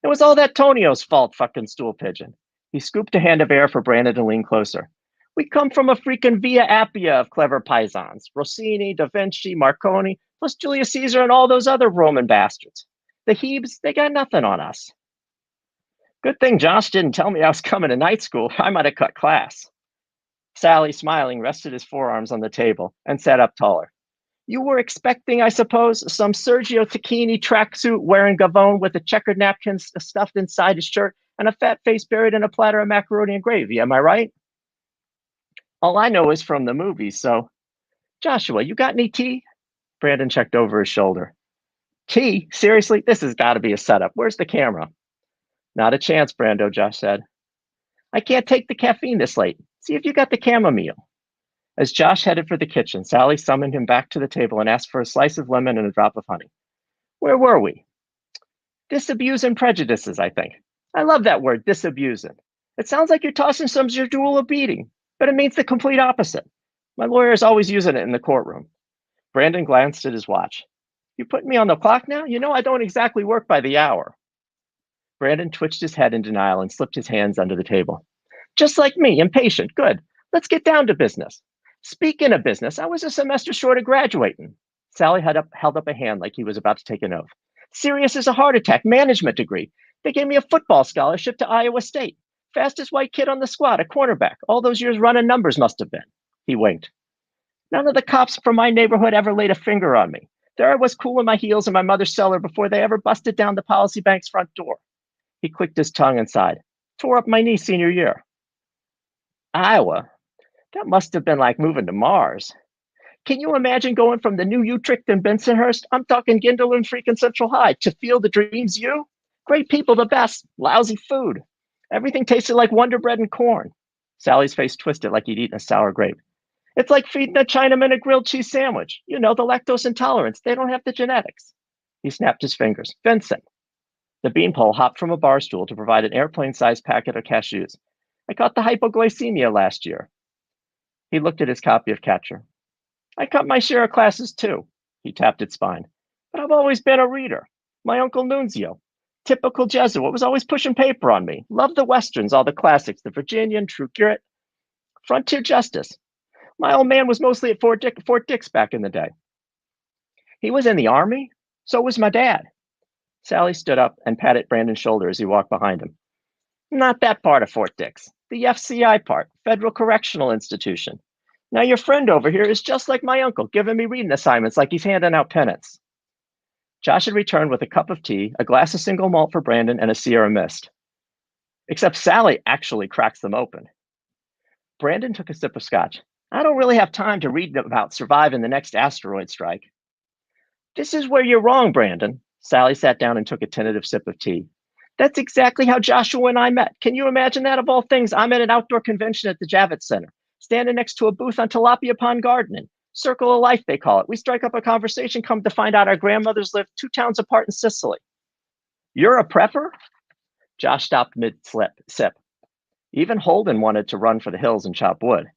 It was all that Tonio's fault, fucking stool pigeon. He scooped a hand of air for Brandon to lean closer. We come from a freaking Via Appia of clever paisans. Rossini, Da Vinci, Marconi, plus Julius Caesar and all those other Roman bastards. The Hebes, they got nothing on us. Good thing Josh didn't tell me I was coming to night school. I might have cut class. Sally, smiling, rested his forearms on the table and sat up taller. You were expecting, I suppose, some Sergio Tacchini tracksuit wearing Gavone with a checkered napkin stuffed inside his shirt and a fat face buried in a platter of macaroni and gravy, am I right? All I know is from the movies, so. Joshua, you got any tea? Brandon checked over his shoulder. Tea? Seriously? This has got to be a setup. Where's the camera? Not a chance, Brando, Josh said. I can't take the caffeine this late. See if you got the chamomile. As Josh headed for the kitchen, Sally summoned him back to the table and asked for a slice of lemon and a drop of honey. Where were we? Disabusing prejudices, I think. I love that word, disabusing. It sounds like you're tossing some jewel a beating, but it means the complete opposite. My lawyer is always using it in the courtroom. Brandon glanced at his watch. You putting me on the clock now? You know I don't exactly work by the hour. Brandon twitched his head in denial and slipped his hands under the table. Just like me, impatient. Good. Let's get down to business. Speaking of business, I was a semester short of graduating. Sally held up a hand like he was about to take an oath. Serious as a heart attack, management degree. They gave me a football scholarship to Iowa State. Fastest white kid on the squad, a cornerback. All those years running numbers must have been. He winked. None of the cops from my neighborhood ever laid a finger on me. There I was cooling my heels in my mother's cellar before they ever busted down the Policy Bank's front door. He clicked his tongue and sighed. Tore up my knee senior year. Iowa? That must have been like moving to Mars. Can you imagine going from the new Utrecht and Bensonhurst, I'm talking Gindel and freaking Central High, to Field of Dreams U? Great people, the best. Lousy food. Everything tasted like Wonder Bread and corn. Sally's face twisted like he'd eaten a sour grape. It's like feeding a Chinaman a grilled cheese sandwich. You know, the lactose intolerance. They don't have the genetics. He snapped his fingers. Vincent. The beanpole hopped from a bar stool to provide an airplane-sized packet of cashews. I caught the hypoglycemia last year. He looked at his copy of Catcher. I cut my share of classes too. He tapped its spine. But I've always been a reader. My uncle Nunzio, typical Jesuit, was always pushing paper on me. Loved the Westerns, all the classics, the Virginian, True Grit, Frontier Justice. My old man was mostly at Fort Dix back in the day. He was in the Army. So was my dad. Sally stood up and patted Brandon's shoulder as he walked behind him. Not that part of Fort Dix. The FCI part, Federal Correctional Institution. Now your friend over here is just like my uncle, giving me reading assignments like he's handing out pennants. Josh had returned with a cup of tea, a glass of single malt for Brandon, and a Sierra Mist. Except Sally actually cracks them open. Brandon took a sip of scotch. I don't really have time to read about surviving the next asteroid strike. This is where you're wrong, Brandon. Sally sat down and took a tentative sip of tea. That's exactly how Joshua and I met. Can you imagine that? Of all things, I'm at an outdoor convention at the Javits Center, standing next to a booth on Tilapia Pond Gardening. Circle of life, they call it. We strike up a conversation, come to find out our grandmothers lived 2 towns apart in Sicily. You're a prepper? Josh stopped mid-sip. Even Holden wanted to run for the hills and chop wood.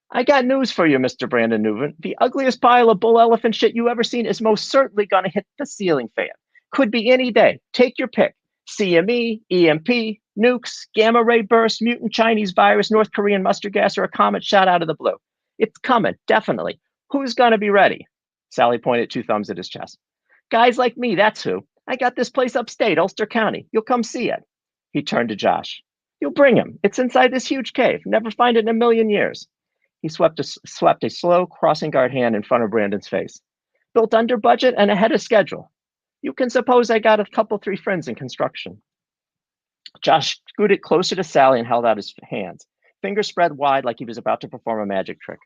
I got news for you, Mr. Brandon Newman. The ugliest pile of bull elephant shit you ever seen is most certainly going to hit the ceiling fan. Could be any day. Take your pick. CME, EMP, nukes, gamma ray burst, mutant Chinese virus, North Korean mustard gas, or a comet shot out of the blue. It's coming, definitely. Who's going to be ready? Sally pointed 2 thumbs at his chest. Guys like me, that's who. I got this place upstate, Ulster County. You'll come see it. He turned to Josh. You'll bring him. It's inside this huge cave. Never find it in a million years. He swept a slow crossing guard hand in front of Brandon's face. Built under budget and ahead of schedule. You can suppose I got a couple, 3 friends in construction. Josh scooted closer to Sally and held out his hands, fingers spread wide like he was about to perform a magic trick.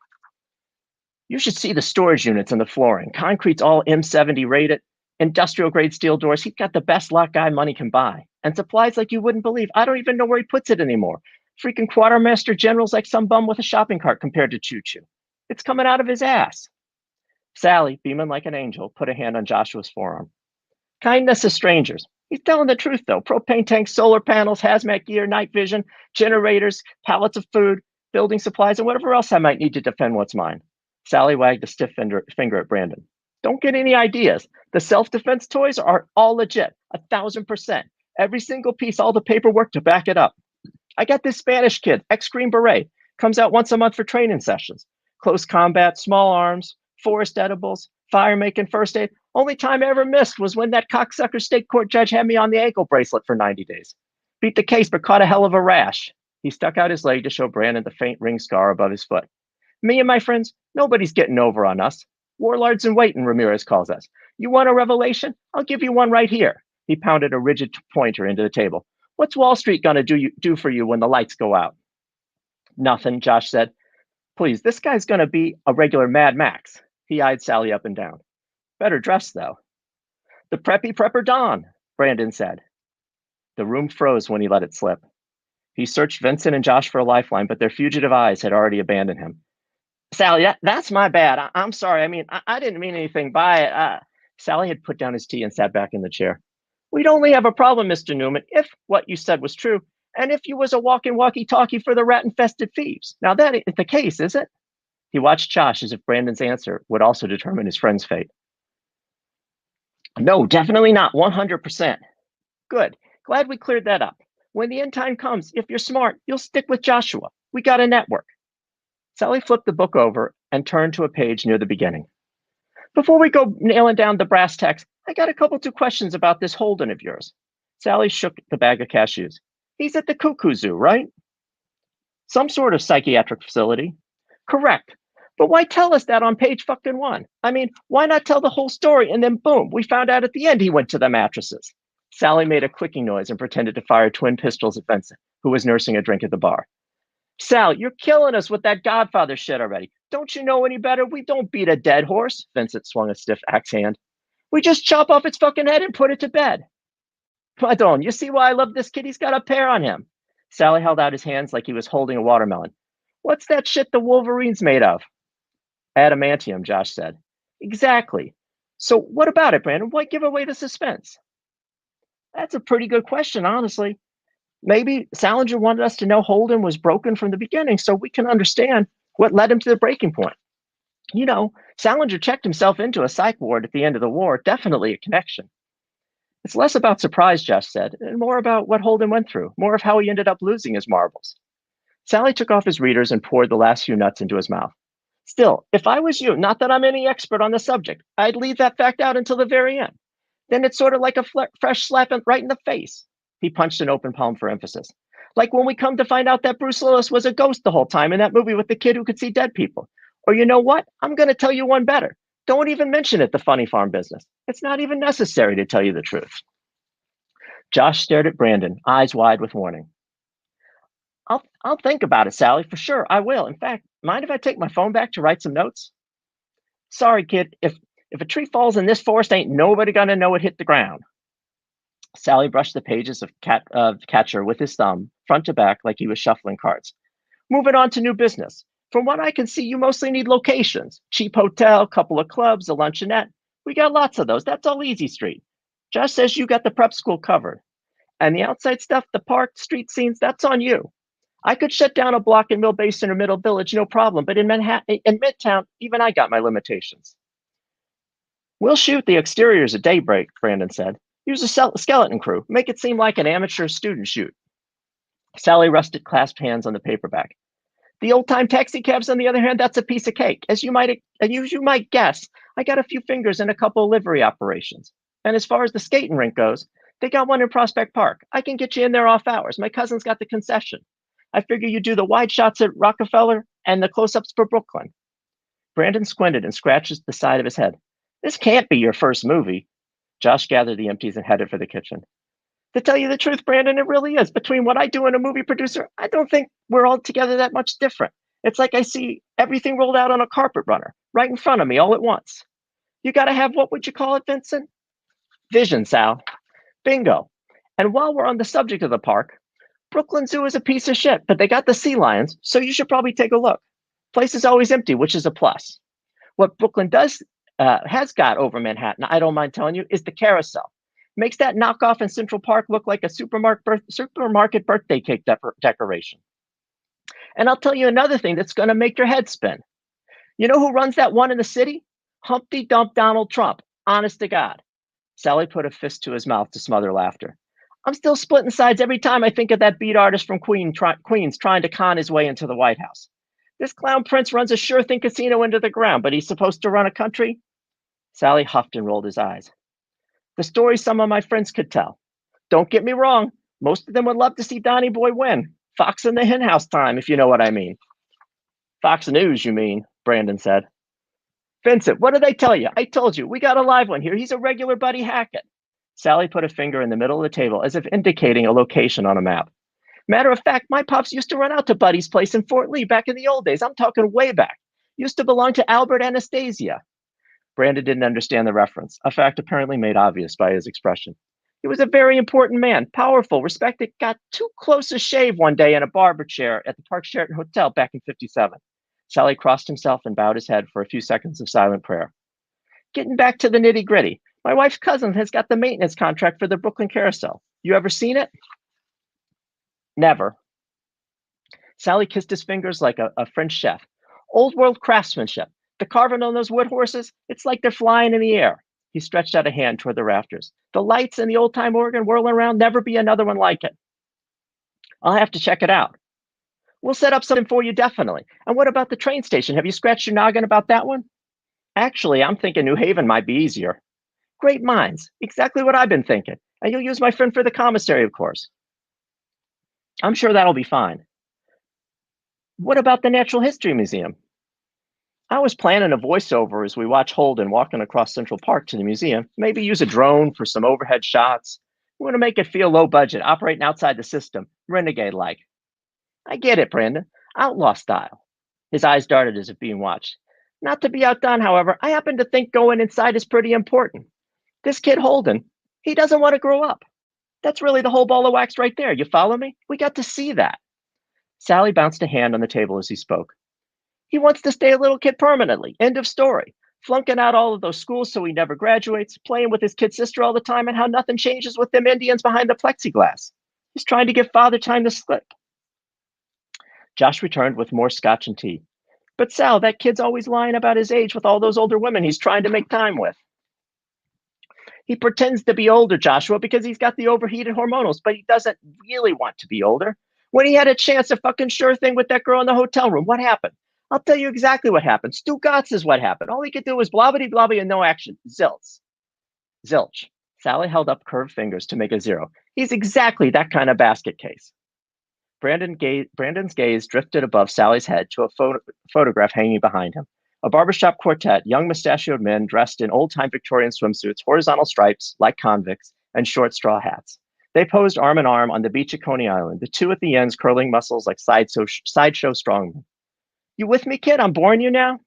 You should see the storage units and the flooring. Concrete's all M70 rated, industrial grade steel doors. He's got the best lot guy money can buy. And supplies like you wouldn't believe. I don't even know where he puts it anymore. Freaking quartermaster general's like some bum with a shopping cart compared to Choo Choo. It's coming out of his ass. Sally, beaming like an angel, put a hand on Joshua's forearm. Kindness of strangers. He's telling the truth, though. Propane tanks, solar panels, hazmat gear, night vision, generators, pallets of food, building supplies, and whatever else I might need to defend what's mine. Sally wagged a stiff finger at Brandon. Don't get any ideas. The self-defense toys are all legit, 1,000%. Every single piece, all the paperwork to back it up. I got this Spanish kid, ex-Green Beret, comes out once a month for training sessions. Close combat, small arms, forest edibles, fire making, first aid. Only time I ever missed was when that cocksucker state court judge had me on the ankle bracelet for 90 days. Beat the case, but caught a hell of a rash. He stuck out his leg to show Brandon the faint ring scar above his foot. Me and my friends, nobody's getting over on us. Warlords in waiting, Ramirez calls us. You want a revelation? I'll give you one right here. He pounded a rigid pointer into the table. What's Wall Street gonna do for you when the lights go out? Nothing, Josh said. Please, this guy's gonna be a regular Mad Max. He eyed Sally up and down. Better dressed, though. The preppy prepper Don, Brandon said. The room froze when he let it slip. He searched Vincent and Josh for a lifeline, but their fugitive eyes had already abandoned him. Sally, that's my bad. I'm sorry. I mean, I didn't mean anything by it. Sally had put down his tea and sat back in the chair. We'd only have a problem, Mr. Newman, if what you said was true, and if you was a walking walkie-talkie for the rat-infested thieves. Now that is the case, is it? He watched Josh as if Brandon's answer would also determine his friend's fate. No, definitely not, 100%. Good. Glad we cleared that up. When the end time comes, if you're smart, you'll stick with Joshua. We got a network. Sally flipped the book over and turned to a page near the beginning. Before we go nailing down the brass tacks, I got a couple 2 questions about this Holden of yours. Sally shook the bag of cashews. He's at the Cuckoo Zoo, right? Some sort of psychiatric facility. Correct. But why tell us that on page fucking 1? I mean, why not tell the whole story and then boom, we found out at the end he went to the mattresses. Sally made a clicking noise and pretended to fire twin pistols at Vincent, who was nursing a drink at the bar. Sal, you're killing us with that Godfather shit already. Don't you know any better? We don't beat a dead horse. Vincent swung a stiff axe hand. We just chop off its fucking head and put it to bed. Pardon, you see why I love this kid? He's got a pair on him. Sally held out his hands like he was holding a watermelon. What's that shit the Wolverine's made of? Adamantium, Josh said. Exactly. So what about it, Brandon? Why give away the suspense? That's a pretty good question, honestly. Maybe Salinger wanted us to know Holden was broken from the beginning so we can understand what led him to the breaking point. You know, Salinger checked himself into a psych ward at the end of the war, definitely a connection. It's less about surprise, Josh said, and more about what Holden went through, more of how he ended up losing his marbles. Sally took off his readers and poured the last few nuts into his mouth. Still, if I was you, not that I'm any expert on the subject, I'd leave that fact out until the very end. Then it's sort of like a fresh slap right in the face. He punched an open palm for emphasis. Like when we come to find out that Bruce Willis was a ghost the whole time in that movie with the kid who could see dead people. Or you know what? I'm going to tell you one better. Don't even mention it, the funny farm business. It's not even necessary to tell you the truth. Josh stared at Brandon, eyes wide with warning. I'll think about it, Sally, for sure. I will. In fact, mind if I take my phone back to write some notes? Sorry, kid. If a tree falls in this forest, ain't nobody gonna know it hit the ground. Sally brushed the pages of Catcher with his thumb, front to back, like he was shuffling cards. Moving on to new business. From what I can see, you mostly need locations. Cheap hotel, couple of clubs, a luncheonette. We got lots of those. That's all easy street. Josh says you got the prep school covered. And the outside stuff, the park, street scenes, that's on you. I could shut down a block in Mill Basin or Middle Village, no problem. But in Manhattan, in Midtown, even I got my limitations. We'll shoot the exteriors at daybreak, Brandon said. Use a skeleton crew. Make it seem like an amateur student shoot. Sally rested clasped hands on the paperback. The old-time taxi cabs, on the other hand, that's a piece of cake. As you might guess, I got a few fingers in a couple of livery operations. And as far as the skating rink goes, they got one in Prospect Park. I can get you in there off hours. My cousin's got the concession. I figure you do the wide shots at Rockefeller and the close-ups for Brooklyn. Brandon squinted and scratched the side of his head. This can't be your first movie. Josh gathered the empties and headed for the kitchen. To tell you the truth, Brandon, it really is. Between what I do and a movie producer, I don't think we're all together that much different. It's like I see everything rolled out on a carpet runner, right in front of me all at once. You got to have, what would you call it, Vincent? Vision, Sal. Bingo. And while we're on the subject of the park, Brooklyn Zoo is a piece of shit, but they got the sea lions, so you should probably take a look. Place is always empty, which is a plus. What Brooklyn has got over Manhattan, I don't mind telling you, is the carousel. Makes that knockoff in Central Park look like a supermarket birthday cake decoration. And I'll tell you another thing that's going to make your head spin. You know who runs that one in the city? Humpty Dump Donald Trump. Honest to God. Sally put a fist to his mouth to smother laughter. I'm still splitting sides every time I think of that beat artist from Queens trying to con his way into the White House. This clown prince runs a sure thing casino into the ground, but he's supposed to run a country? Sally huffed and rolled his eyes. The story some of my friends could tell. Don't get me wrong, most of them would love to see Donny Boy win. Fox in the henhouse time, if you know what I mean. Fox News, you mean, Brandon said. Vincent, what did I tell you? I told you, we got a live one here. He's a regular Buddy Hackett. Sally put a finger in the middle of the table as if indicating a location on a map. Matter of fact, my pops used to run out to Buddy's place in Fort Lee back in the old days. I'm talking way back. Used to belong to Albert Anastasia. Brandon didn't understand the reference, a fact apparently made obvious by his expression. He was a very important man, powerful, respected, got too close a shave one day in a barber chair at the Park Sheraton Hotel back in '57. Sally crossed himself and bowed his head for a few seconds of silent prayer. Getting back to the nitty-gritty, my wife's cousin has got the maintenance contract for the Brooklyn Carousel. You ever seen it? Never. Sally kissed his fingers like a French chef. Old world craftsmanship. The carving on those wood horses, it's like they're flying in the air. He stretched out a hand toward the rafters. The lights and the old-time organ whirling around, never be another one like it. I'll have to check it out. We'll set up something for you, definitely. And what about the train station? Have you scratched your noggin about that one? Actually, I'm thinking New Haven might be easier. Great minds. Exactly what I've been thinking. And you'll use my friend for the commissary, of course. I'm sure that'll be fine. What about the Natural History Museum? I was planning a voiceover as we watch Holden walking across Central Park to the museum. Maybe use a drone for some overhead shots. We want to make it feel low budget, operating outside the system, renegade-like. I get it, Brandon. Outlaw style. His eyes darted as if being watched. Not to be outdone, however, I happen to think going inside is pretty important. This kid Holden, he doesn't want to grow up. That's really the whole ball of wax right there. You follow me? We got to see that. Sally bounced a hand on the table as he spoke. He wants to stay a little kid permanently. End of story. Flunking out all of those schools so he never graduates, playing with his kid sister all the time, and how nothing changes with them Indians behind the plexiglass. He's trying to give father time to slip. Josh returned with more scotch and tea. But Sal, that kid's always lying about his age with all those older women he's trying to make time with. He pretends to be older, Joshua, because he's got the overheated hormonals, but he doesn't really want to be older. When he had a chance, a fucking sure thing with that girl in the hotel room, what happened? I'll tell you exactly what happened. Stu Gotts is what happened. All he could do was blobbity and no action. Zilch. Sally held up curved fingers to make a zero. He's exactly that kind of basket case. Brandon's gaze drifted above Sally's head to a photograph hanging behind him. A barbershop quartet, young mustachioed men dressed in old-time Victorian swimsuits, horizontal stripes, like convicts, and short straw hats. They posed arm in arm on the beach at Coney Island, the two at the ends curling muscles like sideshow strongmen. You with me, kid? I'm boring you now?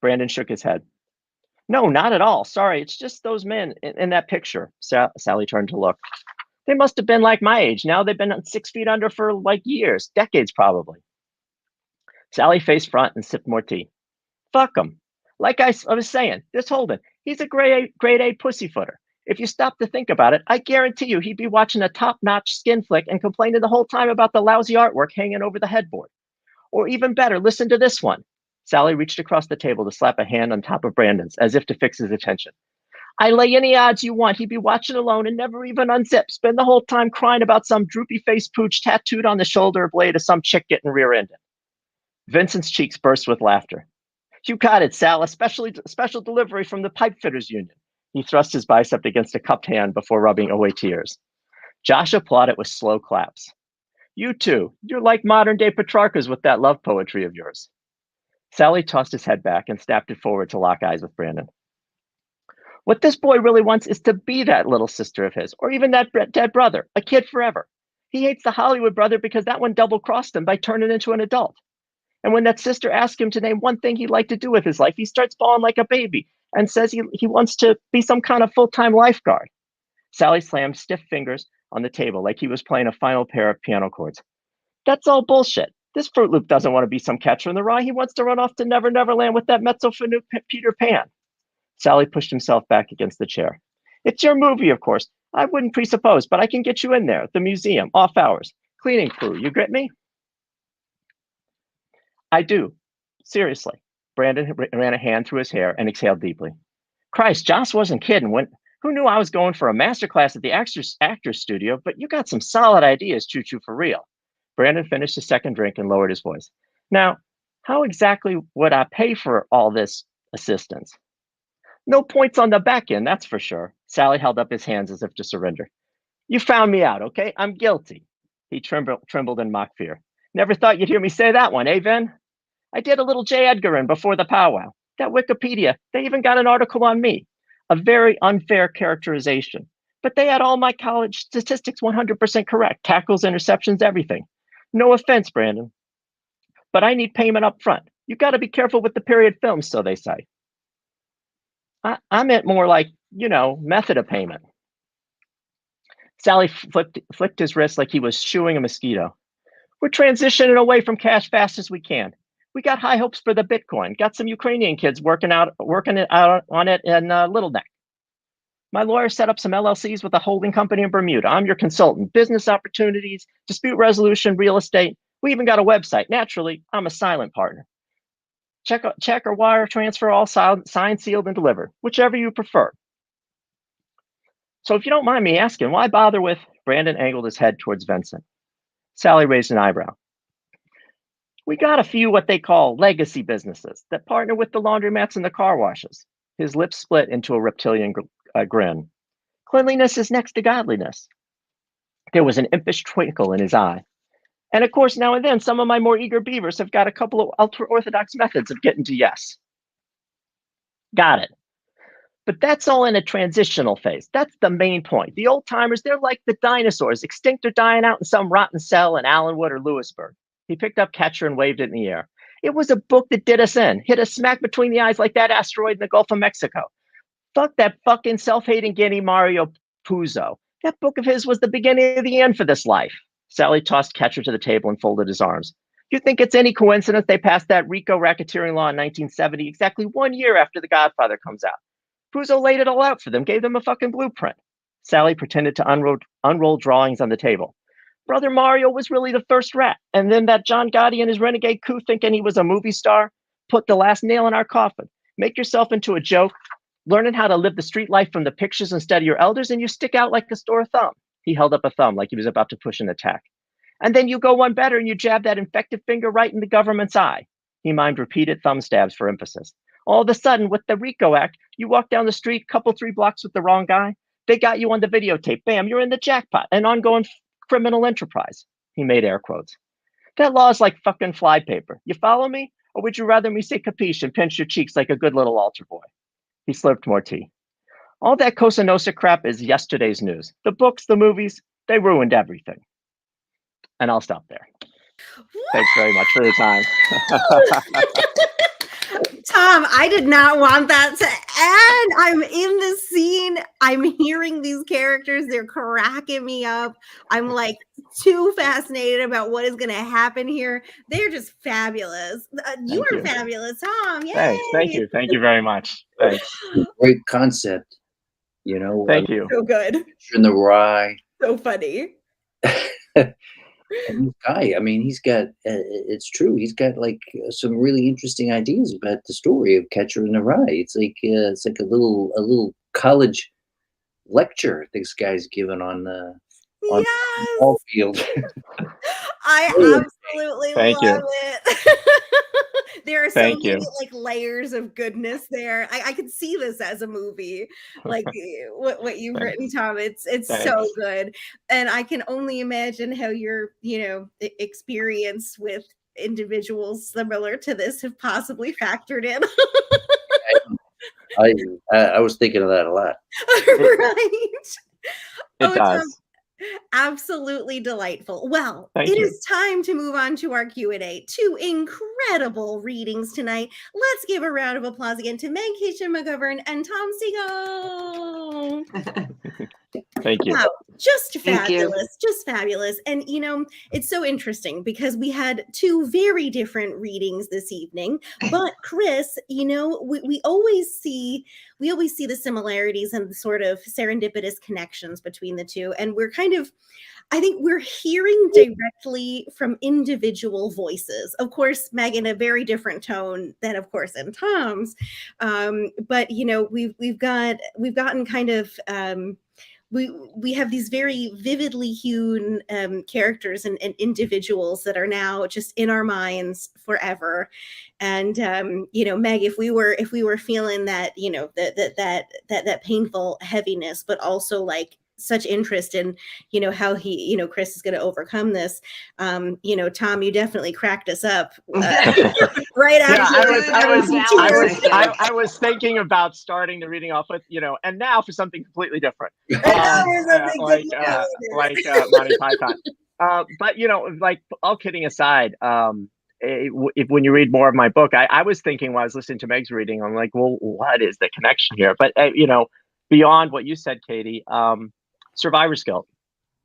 Brandon shook his head. No, not at all. Sorry, it's just those men in that picture. Sally turned to look. They must have been like my age. Now they've been 6 feet under for like years, decades probably. Sally faced front and sipped more tea. Fuck him. Like I was saying, this Holden, he's a grade A pussyfooter. If you stop to think about it, I guarantee you he'd be watching a top-notch skin flick and complaining the whole time about the lousy artwork hanging over the headboard. Or even better, listen to this one. Sally reached across the table to slap a hand on top of Brandon's, as if to fix his attention. I lay any odds you want he'd be watching alone and never even unzip, spend the whole time crying about some droopy-faced pooch tattooed on the shoulder blade of some chick getting rear-ended. Vincent's cheeks burst with laughter. You got it, Sal, a special delivery from the Pipe Fitters Union. He thrust his bicep against a cupped hand before rubbing away tears. Josh applauded with slow claps. You too. You're like modern-day Petrarchas with that love poetry of yours. Sally tossed his head back and snapped it forward to lock eyes with Brandon. What this boy really wants is to be that little sister of his, or even that dead brother, a kid forever. He hates the Hollywood brother because that one double-crossed him by turning into an adult. And when that sister asks him to name one thing he'd like to do with his life, he starts bawling like a baby and says he wants to be some kind of full-time lifeguard. Sally slammed stiff fingers on the table like he was playing a final pair of piano chords. That's all bullshit. This Fruit Loop doesn't want to be some catcher in the rye. He wants to run off to Never Never Land with that mezzo-finute Peter Pan. Sally pushed himself back against the chair. It's your movie, of course. I wouldn't presuppose, but I can get you in there. The museum, off hours, cleaning crew. You get me? I do. Seriously. Brandon ran a hand through his hair and exhaled deeply. Christ, Joss wasn't kidding. Who knew I was going for a masterclass at the actor's studio, but you got some solid ideas, Choo-Choo, for real. Brandon finished his second drink and lowered his voice. Now, how exactly would I pay for all this assistance? No points on the back end, that's for sure. Sally held up his hands as if to surrender. You found me out, okay? I'm guilty. He trembled in mock fear. Never thought you'd hear me say that one, eh, Vin? I did a little J. Edgar in before the powwow. That Wikipedia, they even got an article on me. A very unfair characterization. But they had all my college statistics 100% correct. Tackles, interceptions, everything. No offense, Brandon. But I need payment up front. You got to be careful with the period films, so they say. I meant more like, method of payment. Sally flicked his wrist like he was shooing a mosquito. We're transitioning away from cash fast as we can. We got high hopes for the Bitcoin. Got some Ukrainian kids working it out on it in Little Neck. My lawyer set up some LLCs with a holding company in Bermuda. I'm your consultant. Business opportunities, dispute resolution, real estate. We even got a website. Naturally, I'm a silent partner. Check or wire transfer, all signed, sealed, and delivered, whichever you prefer. So if you don't mind me asking, why bother with... Brandon angled his head towards Vincent. Sally raised an eyebrow. We got a few what they call legacy businesses that partner with the laundromats and the car washes. His lips split into a reptilian grin. Cleanliness is next to godliness. There was an impish twinkle in his eye. And of course, now and then, some of my more eager beavers have got a couple of ultra-orthodox methods of getting to yes. Got it. But that's all in a transitional phase. That's the main point. The old-timers, they're like the dinosaurs, extinct or dying out in some rotten cell in Allenwood or Lewisburg. He picked up Catcher and waved it in the air. It was a book that did us in, hit us smack between the eyes like that asteroid in the Gulf of Mexico. Fuck that fucking self-hating guinea Mario Puzo. That book of his was the beginning of the end for this life. Sally tossed Catcher to the table and folded his arms. You think it's any coincidence they passed that RICO racketeering law in 1970, exactly 1 year after The Godfather comes out? Puzo laid it all out for them, gave them a fucking blueprint. Sally pretended to unroll drawings on the table. Brother Mario was really the first rat, and then that John Gotti and his renegade coup thinking he was a movie star put the last nail in our coffin. Make yourself into a joke, learning how to live the street life from the pictures instead of your elders, and you stick out like a store thumb. He held up a thumb like he was about to push an attack. And then you go one better and you jab that infected finger right in the government's eye. He mimed repeated thumb stabs for emphasis. All of a sudden, with the RICO Act, you walk down the street, couple 3 blocks with the wrong guy. They got you on the videotape. Bam, you're in the jackpot, an ongoing criminal enterprise. He made air quotes. That law is like fucking flypaper. You follow me? Or would you rather me say capiche and pinch your cheeks like a good little altar boy? He slurped more tea. All that Cosa Nostra crap is yesterday's news. The books, the movies, they ruined everything. And I'll stop there. Thanks very much for the time. Tom, I did not want that to end. I'm in the scene. I'm hearing these characters. They're cracking me up. I'm like too fascinated about what is going to happen here. They're just fabulous. You are fabulous, Tom. Yay. Thanks. Thank you. Thank you very much. Thanks. Great concept. You know, Thank you. So good. In the rye. So funny. And this guy, I mean, he's got, it's true, he's got like some really interesting ideas about the story of Catcher in the Rye. It's like a little college lecture this guy's given on the ball field. I absolutely Thank love it. There are so Thank many you. like layers of goodness there. I could see this as a movie, like what you've written, Tom. It's so good, and I can only imagine how your experience with individuals similar to this have possibly factored in. I was thinking of that a lot. Right. It does. Tom, absolutely delightful. Well, Thank it you. is time to move on to our Q&A. Two incredible readings tonight. Let's give a round of applause again to Meg Keeshan McGovern and Tom Seigel. Thank you. Wow, just Thank you. fabulous, just fabulous. And it's so interesting because we had two very different readings this evening. But Chris, we always see the similarities and the sort of serendipitous connections between the two. And I think we're hearing directly from individual voices. Of course, Meg in a very different tone than, of course, in Tom's. But we've gotten kind of we have these very vividly hewn characters and individuals that are now just in our minds forever. And Meg, if we were feeling that that painful heaviness, but also like such interest in how he Chris is going to overcome this, Tom, you definitely cracked us up right after. I was thinking about starting the reading off with and now for something completely different, like Monty Python. But like all kidding aside, when you read more of my book, I was thinking while I was listening to Meg's reading, I'm like, well, what is the connection here? But beyond what you said, Katie, survivor's guilt.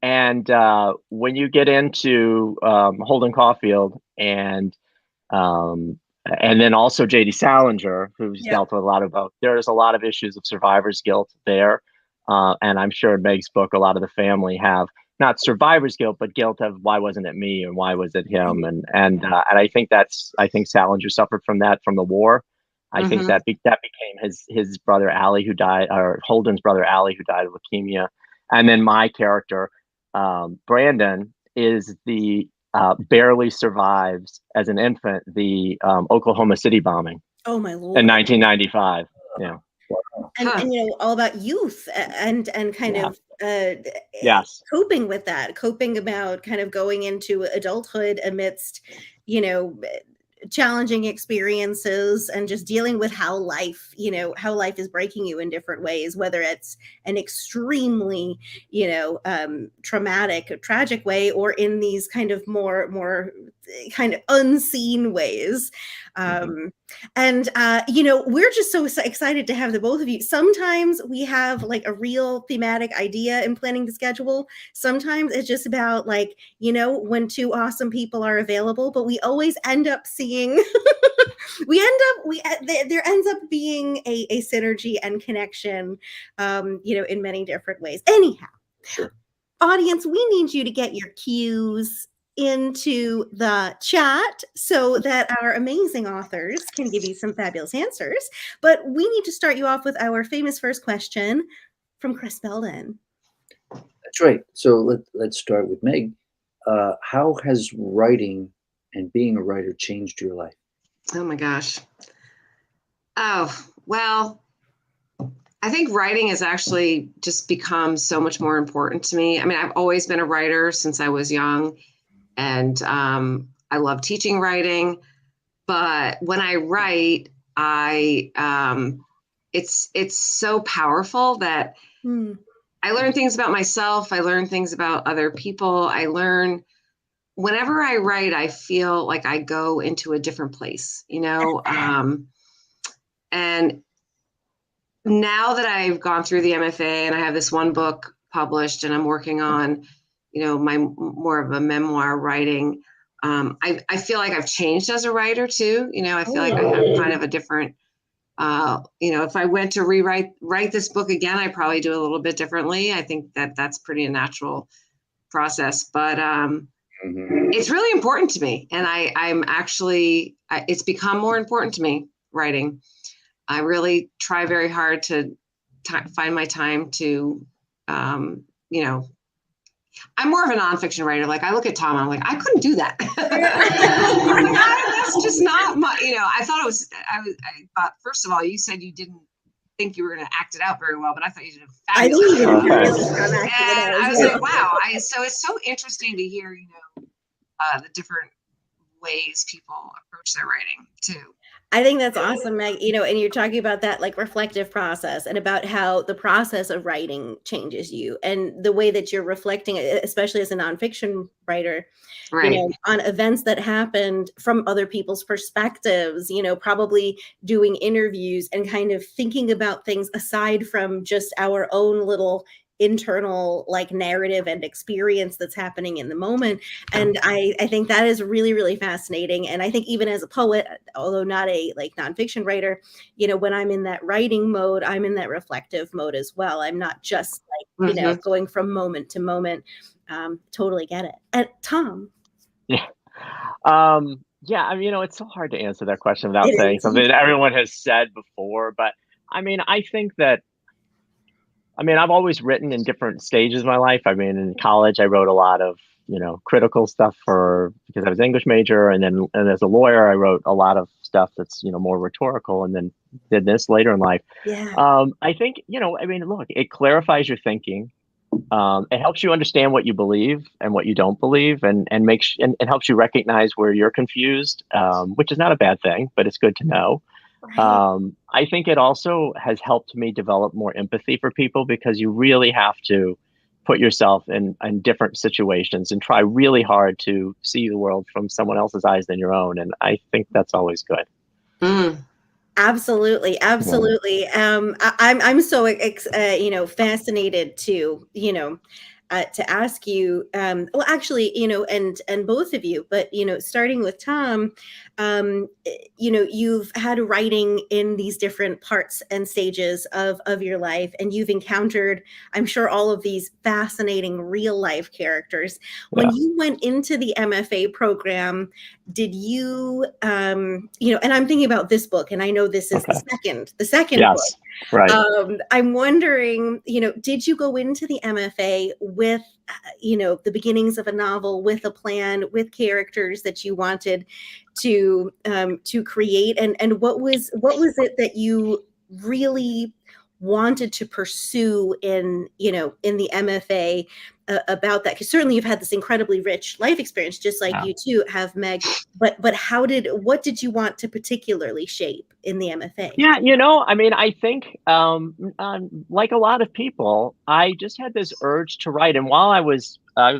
And when you get into Holden Caulfield and then also J.D. Salinger, who's dealt with a lot of both, there's a lot of issues of survivor's guilt there. And I'm sure in Meg's book, a lot of the family have not survivor's guilt, but guilt of why wasn't it me and why was it him? And I think Salinger suffered from that from the war. I think that became his brother Ali, who died, or Holden's brother Ali, who died of leukemia. And then my character, Brandon, is the barely survives as an infant the Oklahoma City bombing. Oh my Lord! In 1995. Yeah. And all about youth and kind of coping with that, coping about kind of going into adulthood amidst challenging experiences and just dealing with how life is breaking you in different ways, whether it's an extremely traumatic, tragic way, or in these kind of more kind of unseen ways. And we're just so excited to have the both of you. Sometimes we have like a real thematic idea in planning the schedule. Sometimes it's just about like when two awesome people are available, but we always end up seeing there ends up being a synergy and connection in many different ways. Anyhow, audience, we need you to get your cues into the chat so that our amazing authors can give you some fabulous answers. But we need to start you off with our famous first question from Chris Belden. That's right. So let's start with Meg. How has writing and being a writer changed your life? Oh my gosh. Oh, well, I think writing has actually just become so much more important to me. I mean, I've always been a writer since I was young, and I love teaching writing. But when I write, it's so powerful that learn things about myself. I learn things about other people. Whenever I write, I feel like I go into a different place, and now that I've gone through the MFA and I have this one book published and I'm working on, my more of a memoir writing, I feel like I've changed as a writer too. I feel like I have kind of a different, if I went to write this book again, I probably do a little bit differently. I think that's pretty a natural process, but it's really important to me. And it's become more important to me, writing. I really try very hard to find my time to, I'm more of a nonfiction writer. Like I look at Tom, and I'm like, I couldn't do that. That's just not my, I thought first of all, you said you didn't think you were going to act it out very well, but I thought you did a fabulous job. And I was like, wow. So it's so interesting to hear, the different ways people approach their writing too. I think that's awesome, Meg. And you're talking about that like reflective process and about how the process of writing changes you and the way that you're reflecting, especially as a nonfiction writer, right, on events that happened from other people's perspectives, probably doing interviews and kind of thinking about things aside from just our own little internal like narrative and experience that's happening in the moment. And I think that is really, really fascinating. And I think even as a poet, although not a like nonfiction writer, when I'm in that writing mode, I'm in that reflective mode as well. I'm not just like, going from moment to moment. Totally get it. And Tom. Yeah. Yeah, I mean, it's so hard to answer that question without saying something that everyone has said before. But I mean, I think that I've always written in different stages of my life. I mean, in college, I wrote a lot of, critical stuff because I was an English major. And as a lawyer, I wrote a lot of stuff that's, more rhetorical, and then did this later in life. Yeah. I think, look, it clarifies your thinking. It helps you understand what you believe and what you don't believe, and it helps you recognize where you're confused, which is not a bad thing, but it's good to know. Right. I think it also has helped me develop more empathy for people, because you really have to put yourself in different situations and try really hard to see the world from someone else's eyes than your own. And I think that's always good. Absolutely. I'm so fascinated to ask you, well, actually, and both of you, but starting with Tom, you've had writing in these different parts and stages of your life, and you've encountered, I'm sure, all of these fascinating real life characters. When you went into the MFA program, did you, and I'm thinking about this book, and I know this is the second book. Right. I'm wondering, did you go into the MFA with, the beginnings of a novel, with a plan, with characters that you wanted to create, and what was it that you really wanted to pursue in the MFA about that? Because certainly you've had this incredibly rich life experience, just like you two have, Meg. But what did you want to particularly shape in the MFA? Yeah, I think like a lot of people, I just had this urge to write. And while I was a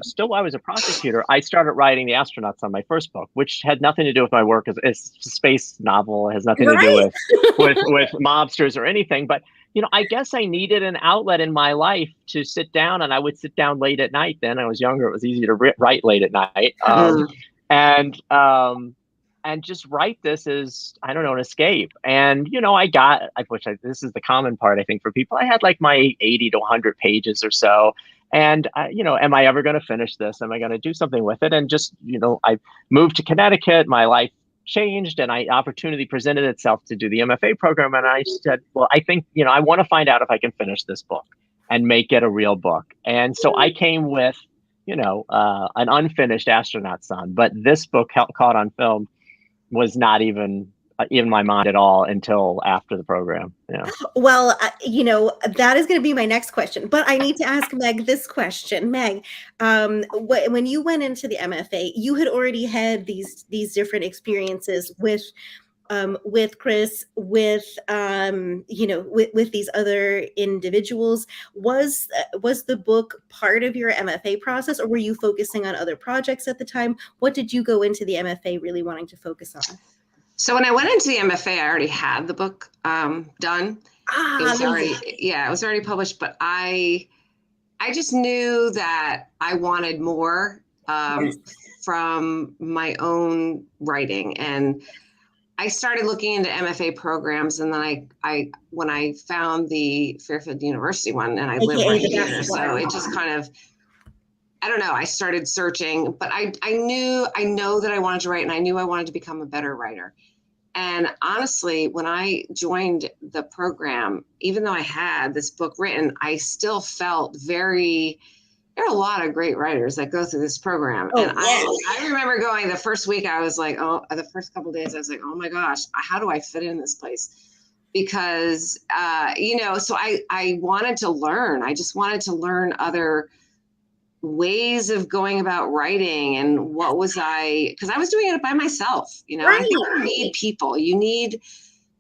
prosecutor, I started writing The Astronauts on my first book, which had nothing to do with my work. It's a space novel. It has nothing to do with mobsters or anything. But I guess I needed an outlet in my life to sit down, and I would sit down late at night. Then I was younger; it was easy to write late at night, and just write this as, I don't know, an escape. And this is the common part, I think, for people. I had like my 80 to 100 pages or so. And, am I ever going to finish this? Am I going to do something with it? And just, I moved to Connecticut. My life changed, and opportunity presented itself to do the MFA program. And I said, well, I think, I want to find out if I can finish this book and make it a real book. And so I came with, an unfinished Astronaut Son. But this book, Caught on Film, was not even in my mind at all until after the program. Yeah. Well, that is going to be my next question, but I need to ask Meg this question. Meg, when you went into the MFA, you had already had these different experiences with with Chris, with with these other individuals. Was the book part of your MFA process, or were you focusing on other projects at the time? What did you go into the MFA really wanting to focus on? So when I went into the MFA, I already had the book done. It was already published, but I just knew that I wanted more from my own writing, and I started looking into MFA programs, and then when I found the Fairfield University one, and I live right here, so it just kind of, I don't know, I started searching, but I know that I wanted to write, and I knew I wanted to become a better writer. And honestly, when I joined the program, even though I had this book written, I still felt there are a lot of great writers that go through this program. Oh, and yes. I remember going the first week, I was like, the first couple of days, I was like, oh my gosh, how do I fit in this place? Because, so I wanted to learn. I just wanted to learn other ways of going about writing, and because I was doing it by myself. Right. I think you need people. You need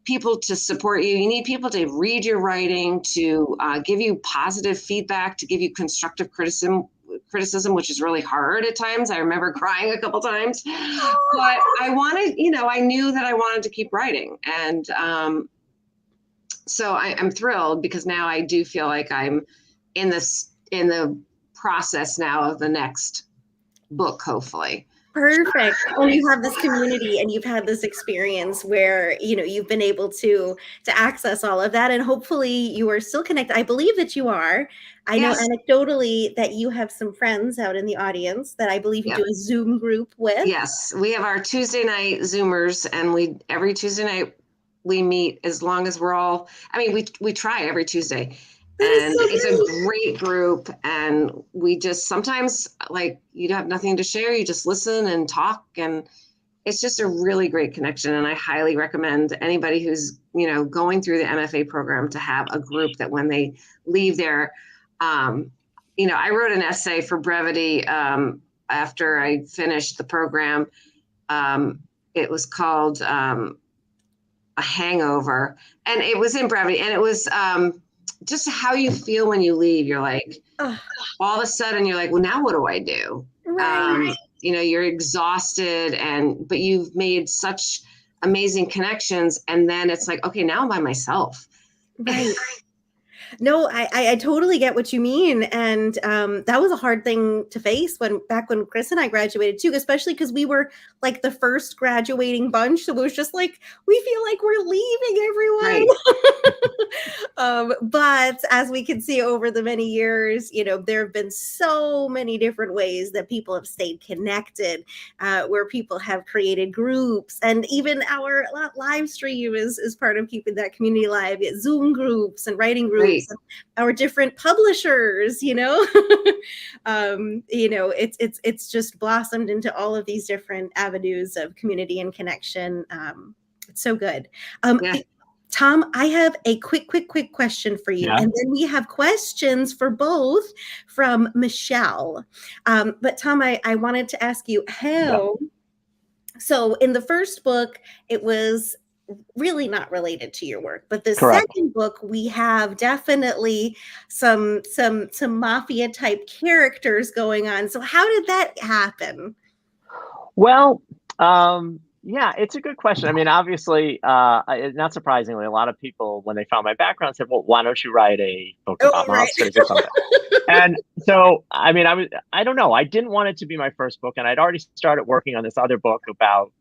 people to support you. You need people to read your writing, to give you positive feedback, to give you constructive criticism, which is really hard at times. I remember crying a couple times, but I knew that I wanted to keep writing. And so I'm thrilled, because now I do feel like I'm in the process now of the next book, hopefully. Perfect. Oh, you have this community, and you've had this experience where, you've been able to access all of that, and hopefully you are still connected. I believe that you are. I know anecdotally that you have some friends out in the audience that I believe you do a Zoom group with. Yes, we have our Tuesday night Zoomers, and every Tuesday night we meet, as long as we're all, we try every Tuesday. And it's a great group, and we just sometimes, like, you have nothing to share, you just listen and talk, and it's just a really great connection. And I highly recommend anybody who's going through the MFA program to have a group that when they leave there, I wrote an essay for brevity after I finished the program. It was called A Hangover, and it was in brevity, and it was just how you feel when you leave. You're like, all of a sudden you're like, well, now what do I do? Right. You're exhausted, but you've made such amazing connections. And then it's like, okay, now I'm by myself. Right. No, I totally get what you mean. And that was a hard thing to face back when Chris and I graduated too, especially because we were like the first graduating bunch. So it was just like, we feel like we're leaving everyone. Right. But as we can see over the many years, there have been so many different ways that people have stayed connected, where people have created groups, and even our live stream is part of keeping that community alive. Zoom groups and writing groups. And our different publishers, it's just blossomed into all of these different avenues of community and connection. It's so good. Tom, I have a quick question for you. Yeah. And then we have questions for both from Michelle. But Tom, I wanted to ask you how. Yeah. So in the first book, it was really not related to your work, but the second book, we have definitely some mafia type characters going on. So how did that happen? Well, yeah, it's a good question. Obviously, not surprisingly, a lot of people, when they found my background, said, well, why don't you write a book about mobsters or something? And so, I don't know. I didn't want it to be my first book, and I'd already started working on this other book about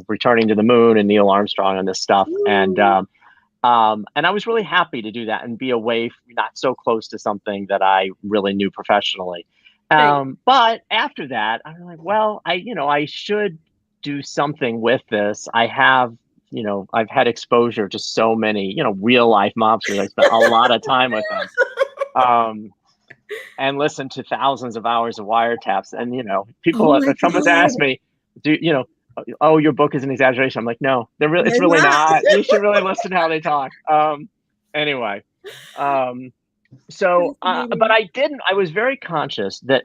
returning to the moon and Neil Armstrong and this stuff. And I was really happy to do that and be away, not so close to something that I really knew professionally. But after that, I'm like, well, I should do something with this. I have, I've had exposure to so many, real life mobsters. I spent a lot of time with them. And listened to thousands of hours of wiretaps. And, people, if someone's asked me, oh, your book is an exaggeration. I'm like, no, it's really not. You should really listen to how they talk. Anyway. So, but I was very conscious that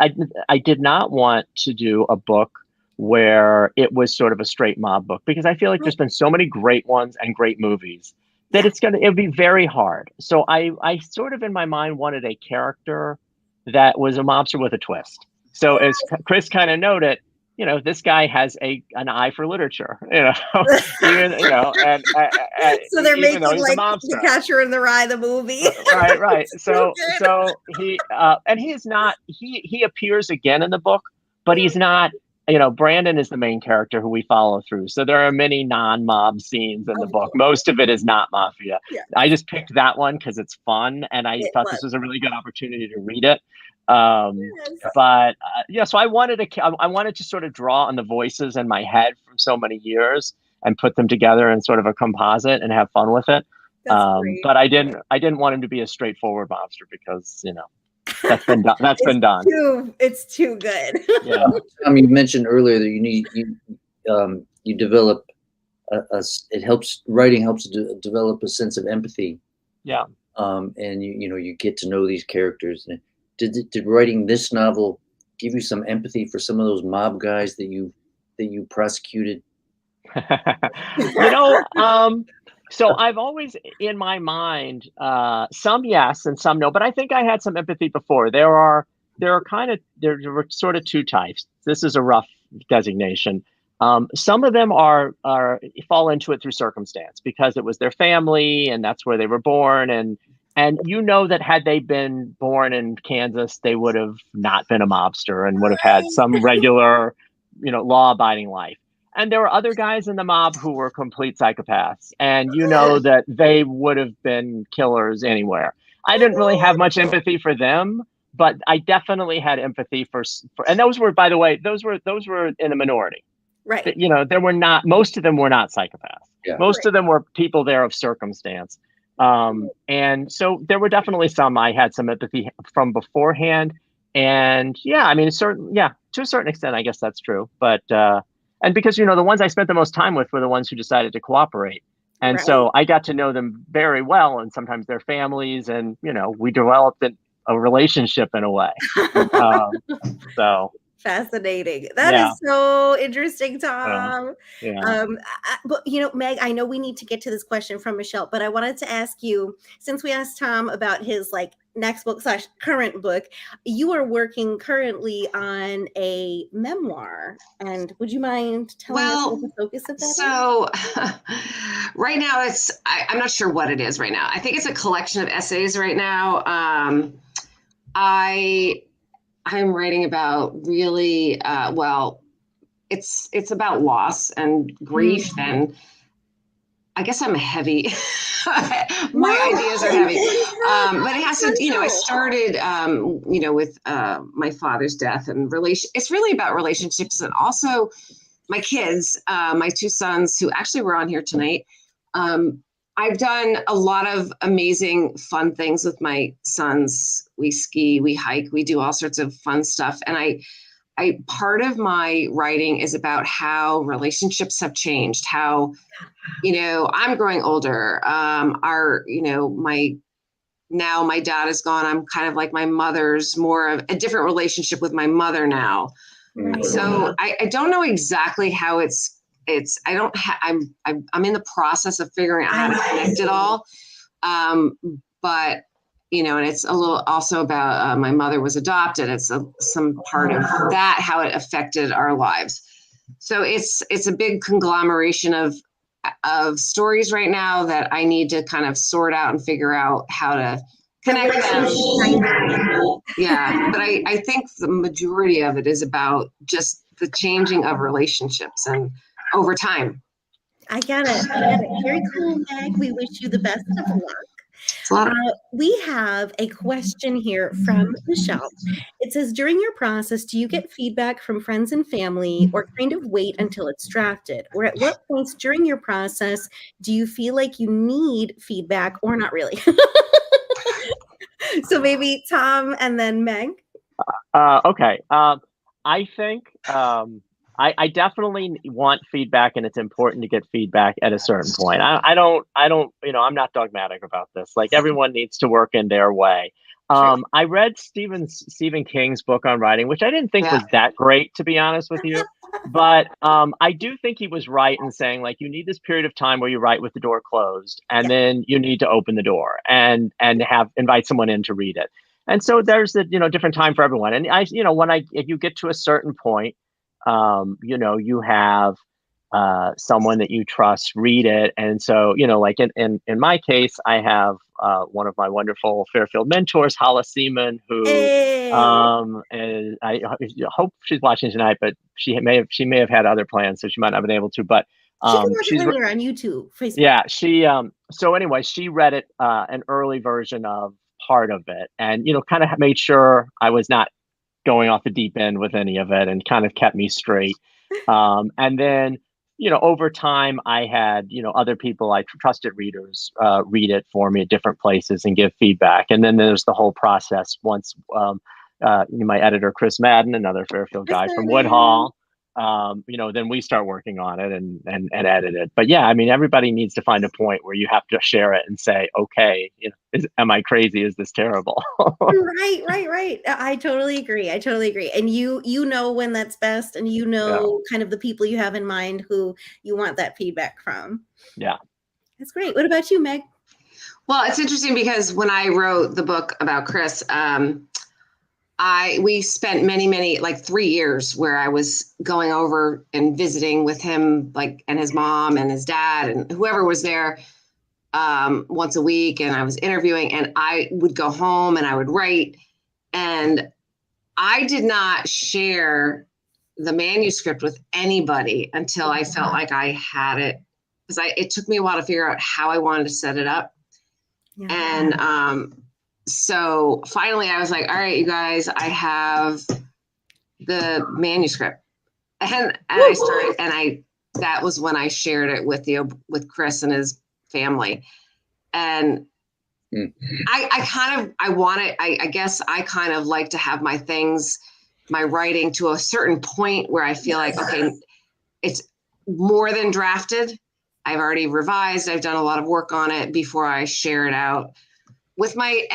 I did not want to do a book where it was sort of a straight mob book, because I feel like there's been so many great ones and great movies that it'd be very hard. So I sort of in my mind wanted a character that was a mobster with a twist. So as Chris kind of noted, this guy has an eye for literature, even, and So they're even though making he's a like mobster. The Catcher in the Rye, the movie. Right. So he and he's not, he appears again in the book, but he's not, Brandon is the main character who we follow through. So there are many non-mob scenes in the book. Most of it is not mafia. Yeah. I just picked that one because it's fun, and I thought this was a really good opportunity to read it. But so I wanted to sort of draw on the voices in my head from so many years and put them together in sort of a composite and have fun with it. But I didn't want him to be a straightforward mobster, because that's been done. Been done. It's too good. Yeah. You mentioned earlier that you develop writing helps to develop a sense of empathy. Yeah. And you get to know these characters. Did writing this novel give you some empathy for some of those mob guys that you prosecuted? So I've always, in my mind, some yes and some no, but I think I had some empathy before. There were sort of two types. This is a rough designation. Some of them fall into it through circumstance, because it was their family and that's where they were born, and that had they been born in Kansas, they would have not been a mobster and would have had some regular, law-abiding life. And there were other guys in the mob who were complete psychopaths, and that they would have been killers anywhere. I didn't really have much empathy for them, but I definitely had empathy for and those were, by the way, those were in a minority. Right. There were not, most of them were not psychopaths. Yeah. Most of them were people there of circumstance. And so there were definitely some I had some empathy from beforehand. And to a certain extent, I guess that's true. But, and because, the ones I spent the most time with were the ones who decided to cooperate. And so I got to know them very well, and sometimes their families, and, we developed a relationship in a way. So fascinating. That is so interesting, Tom. But Meg, I know we need to get to this question from Michelle, but I wanted to ask you, since we asked Tom about his next book / current book, you are working currently on a memoir, and would you mind telling us what the focus of that is? So right now I'm not sure what it is right now. I think it's a collection of essays right now. I'm writing about really, it's about loss and grief, and I guess I'm heavy. My ideas are heavy. But it has to, I started, with my father's death and it's really about relationships, and also my kids, my two sons who actually were on here tonight. I've done a lot of amazing, fun things with my sons. We ski, we hike, we do all sorts of fun stuff. And I part of my writing is about how relationships have changed, how, I'm growing older. My dad is gone. I'm kind of like my mother's, more of a different relationship with my mother now. Right. So I don't know exactly how I'm in the process of figuring out how to connect it all. But, and it's a little also about my mother was adopted. It's some part of that, how it affected our lives. So it's a big conglomeration of stories right now that I need to kind of sort out and figure out how to connect them. Yeah. But I think the majority of it is about just the changing of relationships and over time. I get it. Very cool, Meg. We wish you the best of luck. We have a question here from Michelle. It says, during your process, do you get feedback from friends and family, or kind of wait until it's drafted? Or at what points during your process do you feel like you need feedback, or not really? So maybe Tom and then Meg. Okay. I think I definitely want feedback, and it's important to get feedback at a certain point. I don't, I'm not dogmatic about this. Like, everyone needs to work in their way. I read Stephen King's book on writing, which I didn't think was that great, to be honest with you. But I do think he was right in saying, like, you need this period of time where you write with the door closed, and then you need to open the door and invite someone in to read it. And so there's a different time for everyone. And if you get to a certain point, you have someone that you trust read it. And so, like in my case, I have one of my wonderful Fairfield mentors, Hala Seaman, who and I hope she's watching tonight, but she may have had other plans, so she might not have been able to. But she can watch it later on YouTube, Facebook. Yeah, she so anyway, she read it, an early version of part of it, and kind of made sure I was not going off the deep end with any of it, and kind of kept me straight. And then over time, I had, other people, I trusted readers, read it for me at different places and give feedback. And then there's the whole process once, my editor, Chris Madden, another Fairfield guy from Woodhall, then we start working on it and edit it. But yeah, I mean, everybody needs to find a point where you have to share it and say, okay, am I crazy? Is this terrible? Right. I totally agree. And you know when that's best, and kind of the people you have in mind who you want that feedback from. Yeah. That's great. What about you, Meg? Well, it's interesting because when I wrote the book about Chris, we spent many, like 3 years where I was going over and visiting with him, like, and his mom and his dad and whoever was there once a week. And I was interviewing, and I would go home and I would write, and I did not share the manuscript with anybody until I felt like I had it, because it took me a while to figure out how I wanted to set it up. Yeah. And so finally I was like, all right, you guys, I have the manuscript. And I started, and that was when I shared it with Chris and his family. And I guess I kind of like to have my writing to a certain point where I feel like, okay, it's more than drafted. I've already revised. I've done a lot of work on it before I share it out. With my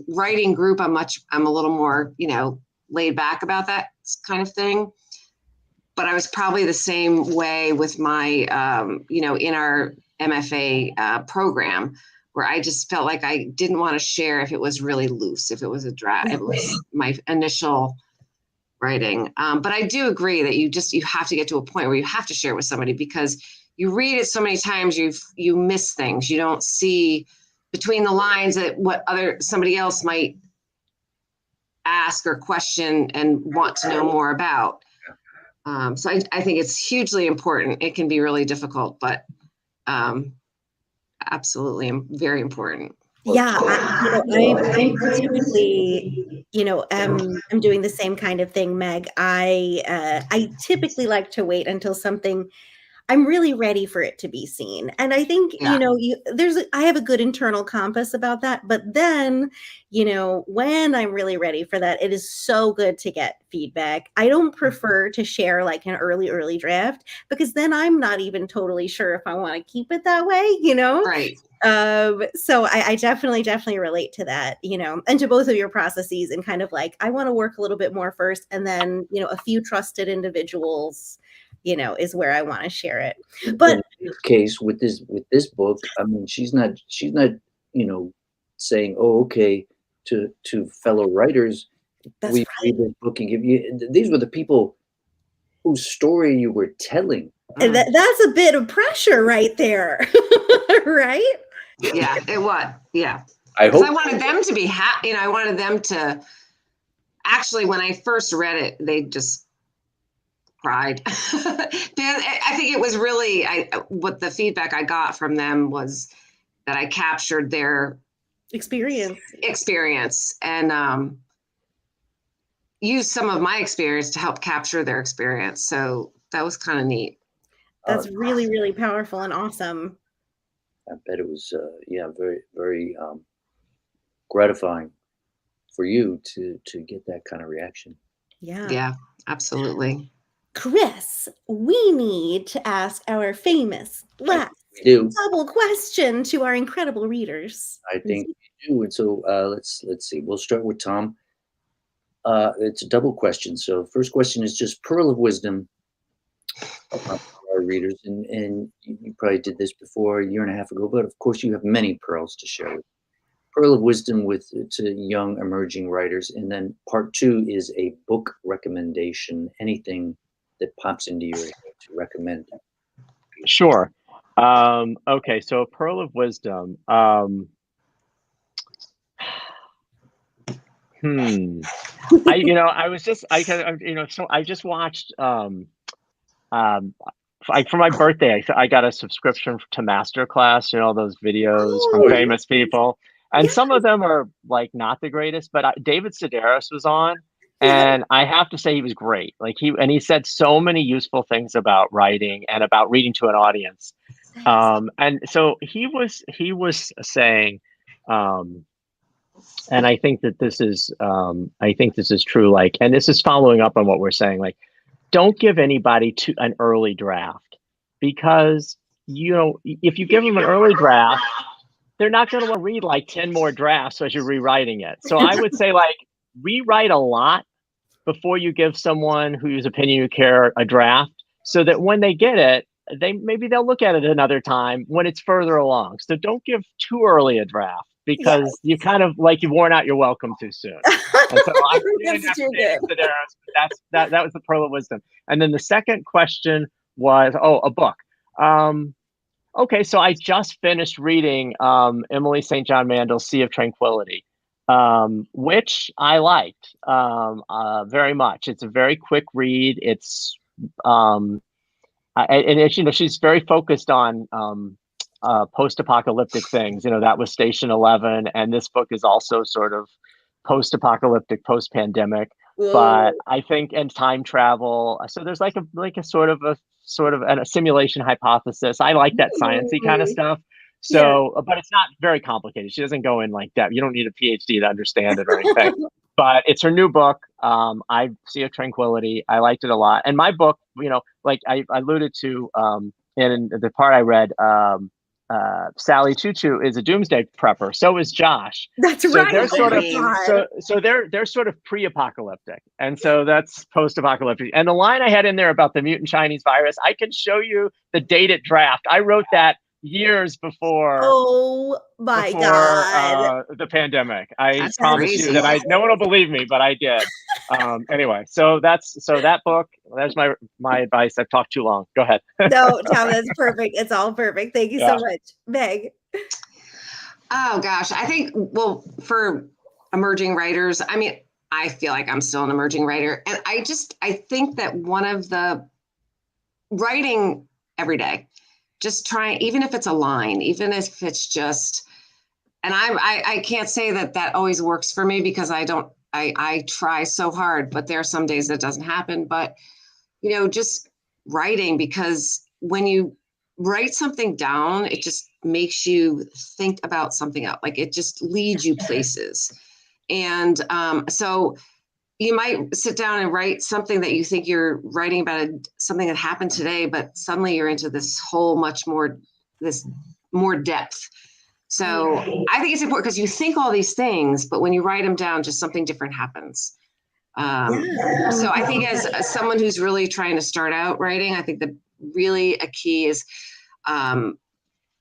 writing group, I'm a little more, laid back about that kind of thing. But I was probably the same way with my, in our MFA program, where I just felt like I didn't want to share if it was really loose, if it was a draft. It was my initial writing. But I do agree that you have to get to a point where you have to share with somebody, because you read it so many times, you miss things. You don't see between the lines that what somebody else might ask or question and want to know more about. So I think it's hugely important. It can be really difficult, but absolutely very important. Yeah, I'm typically, I'm doing the same kind of thing, Meg. I typically like to wait until I'm really ready for it to be seen. And I think, I have a good internal compass about that. But then, when I'm really ready for that, it is so good to get feedback. I don't prefer to share like an early draft, because then I'm not even totally sure if I want to keep it that way, Right. So I definitely relate to that, and to both of your processes, and kind of like, I want to work a little bit more first, and then, a few trusted individuals, is where I want to share it. But in this case, with this book, I mean, she's not, saying, oh, okay, to fellow writers, we read this book and give you, these were the people whose story you were telling. And that's a bit of pressure right there. Right? Yeah, it was. Yeah. I wanted them to be happy. I wanted them to, actually, when I first read it, they just cried. I think it was really, what the feedback I got from them was that I captured their experience and used some of my experience to help capture their experience. So that was kind of neat. That's really, really powerful and awesome. I bet it was, very, very gratifying for you to get that kind of reaction. Yeah, absolutely. Chris, we need to ask our famous last We do. Double question to our incredible readers. I think we do. And so let's see. We'll start with Tom. It's a double question. So first question is just pearl of wisdom for our readers. And you probably did this before a year and a half ago, but of course you have many pearls to share with. Pearl of wisdom to young emerging writers. And then part 2 is a book recommendation, anything that pops into your head to recommend. Sure. Okay, so a pearl of wisdom. I just watched for my birthday, I got a subscription to Masterclass, those videos from famous people. And some of them are like not the greatest, but David Sedaris was on, and I have to say he was great. He said so many useful things about writing and about reading to an audience. And so he was saying, and I think that this is true. And this is following up on what we're saying. Don't give anybody an early draft, because if you give them an early draft, they're not going to want to read 10 more drafts as you're rewriting it. So I would say rewrite a lot before you give someone whose opinion you care a draft, so that when they get it, they'll look at it another time when it's further along. So don't give too early a draft, because you kind of you've worn out your welcome too soon. And so I'm that was the pearl of wisdom. And then the second question was, a book. Okay, so I just finished reading Emily St. John Mandel's Sea of Tranquility, which I liked very much. It's a very quick read. It's she's very focused on post-apocalyptic things. That was Station 11, and this book is also sort of post-apocalyptic, post-pandemic. But I think, and time travel. So there's a sort of a simulation hypothesis. I like that sciencey kind of stuff. So, but it's not very complicated. She doesn't go in like that. You don't need a PhD to understand it or anything. But it's her new book. I Sea of Tranquility. I liked it a lot. And my book, I alluded to in the part I read, Sally Choo Choo is a doomsday prepper. So is Josh. That's so right. They're sort of they're sort of pre-apocalyptic, and so that's post-apocalyptic. And the line I had in there about the mutant Chinese virus, I can show you the dated draft. I wrote that years before. Oh my God! The pandemic. That's promise crazy. you that no one will believe me, but I did. Anyway, so that book. There's my advice. I've talked too long. Go ahead. No, Tom, that's perfect. It's all perfect. Thank you so much, Meg. Oh gosh, I think for emerging writers, I feel like I'm still an emerging writer, and I think that one of the writing every day. Just try, even if it's a line, even if it's just, and I can't say that always works for me, because I try so hard, but there are some days that doesn't happen. But, just writing, because when you write something down, it just makes you think about something else. It just leads you places. And so you might sit down and write something that you think you're writing about something that happened today, but suddenly you're into this whole more depth. So I think it's important, because you think all these things, but when you write them down, just something different happens. So I think as someone who's really trying to start out writing, I think that really a key is one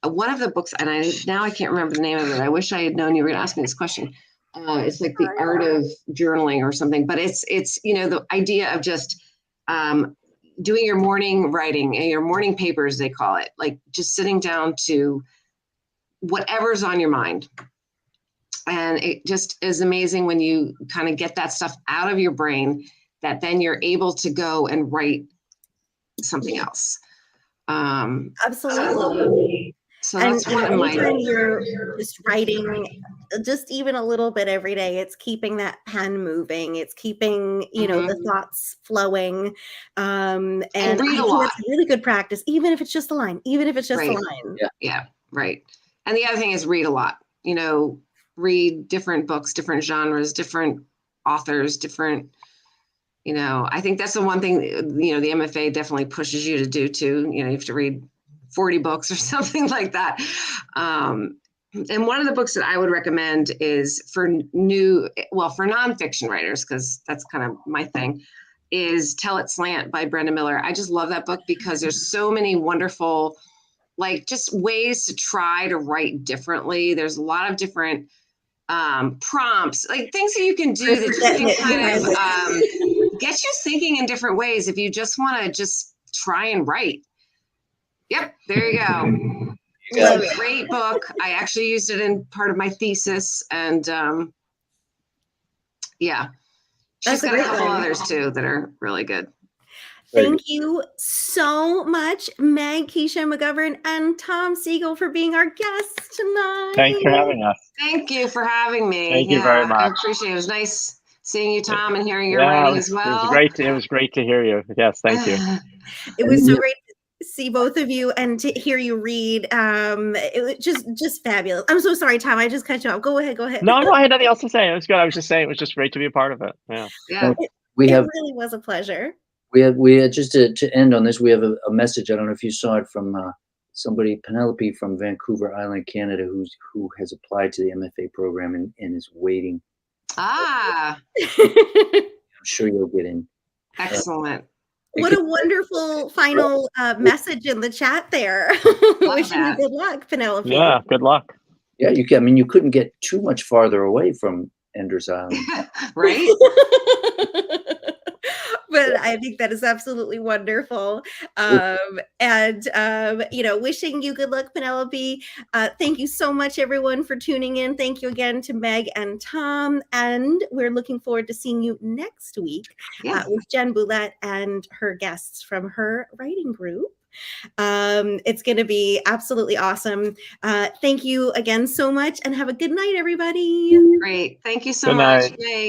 of the books, and I can't remember the name of it. I wish I had known you were going to ask me this question. It's like the art of journaling or something, but it's the idea of just doing your morning writing and your morning papers, they call it, just sitting down to whatever's on your mind. And it just is amazing when you kind of get that stuff out of your brain, that then you're able to go and write something else. Absolutely. So that's one of my. Anytime you're just writing, just even a little bit every day, it's keeping that pen moving. It's keeping, the thoughts flowing. And read a lot. It's a really good practice, even if it's just a line. Even if it's just a line. Yeah, right. And the other thing is read a lot. Read different books, different genres, different authors, different. I think that's the one thing, the MFA definitely pushes you to do too. You have to read 40 books or something like that. And one of the books that I would recommend is for nonfiction writers, because that's kind of my thing, is Tell It Slant by Brenda Miller. I just love that book because there's so many wonderful, like, just ways to try to write differently. There's a lot of different prompts, like things that you can do that just can kind of get you thinking in different ways if you just want to just try and write. Yep, there you go. Yeah. It's a great book. I actually used it in part of my thesis, and yeah, she's got a couple others too that are really good. Thank you so much, Meg Keeshan McGovern and Tom Seigel, for being our guests tonight. Thanks for having us. Thank you for having me. Thank you very much. I appreciate it. It was nice seeing you, Tom, and hearing your writing as well. It was great to hear you. Yes, thank you. It was so great to see both of you and to hear you read. It was just fabulous. I'm so sorry, Tom. I just cut you off. Go ahead. No, I had nothing else to say. It was good. I was just saying it was just great to be a part of it. Yeah. It really was a pleasure. We had just to end on this, we have a message. I don't know if you saw it from somebody, Penelope from Vancouver Island, Canada, who has applied to the MFA program and is waiting. I'm sure you'll get in. Excellent. What a wonderful final message in the chat there. Wishing you good luck, Penelope. Yeah, good luck. Yeah, you couldn't get too much farther away from Ender's Island. Right? But I think that is absolutely wonderful. Wishing you good luck, Penelope. Thank you so much, everyone, for tuning in. Thank you again to Meg and Tom. And we're looking forward to seeing you next week with Jen Boulette and her guests from her writing group. It's going to be absolutely awesome. Thank you again so much, and have a good night, everybody. Great. Thank you so much.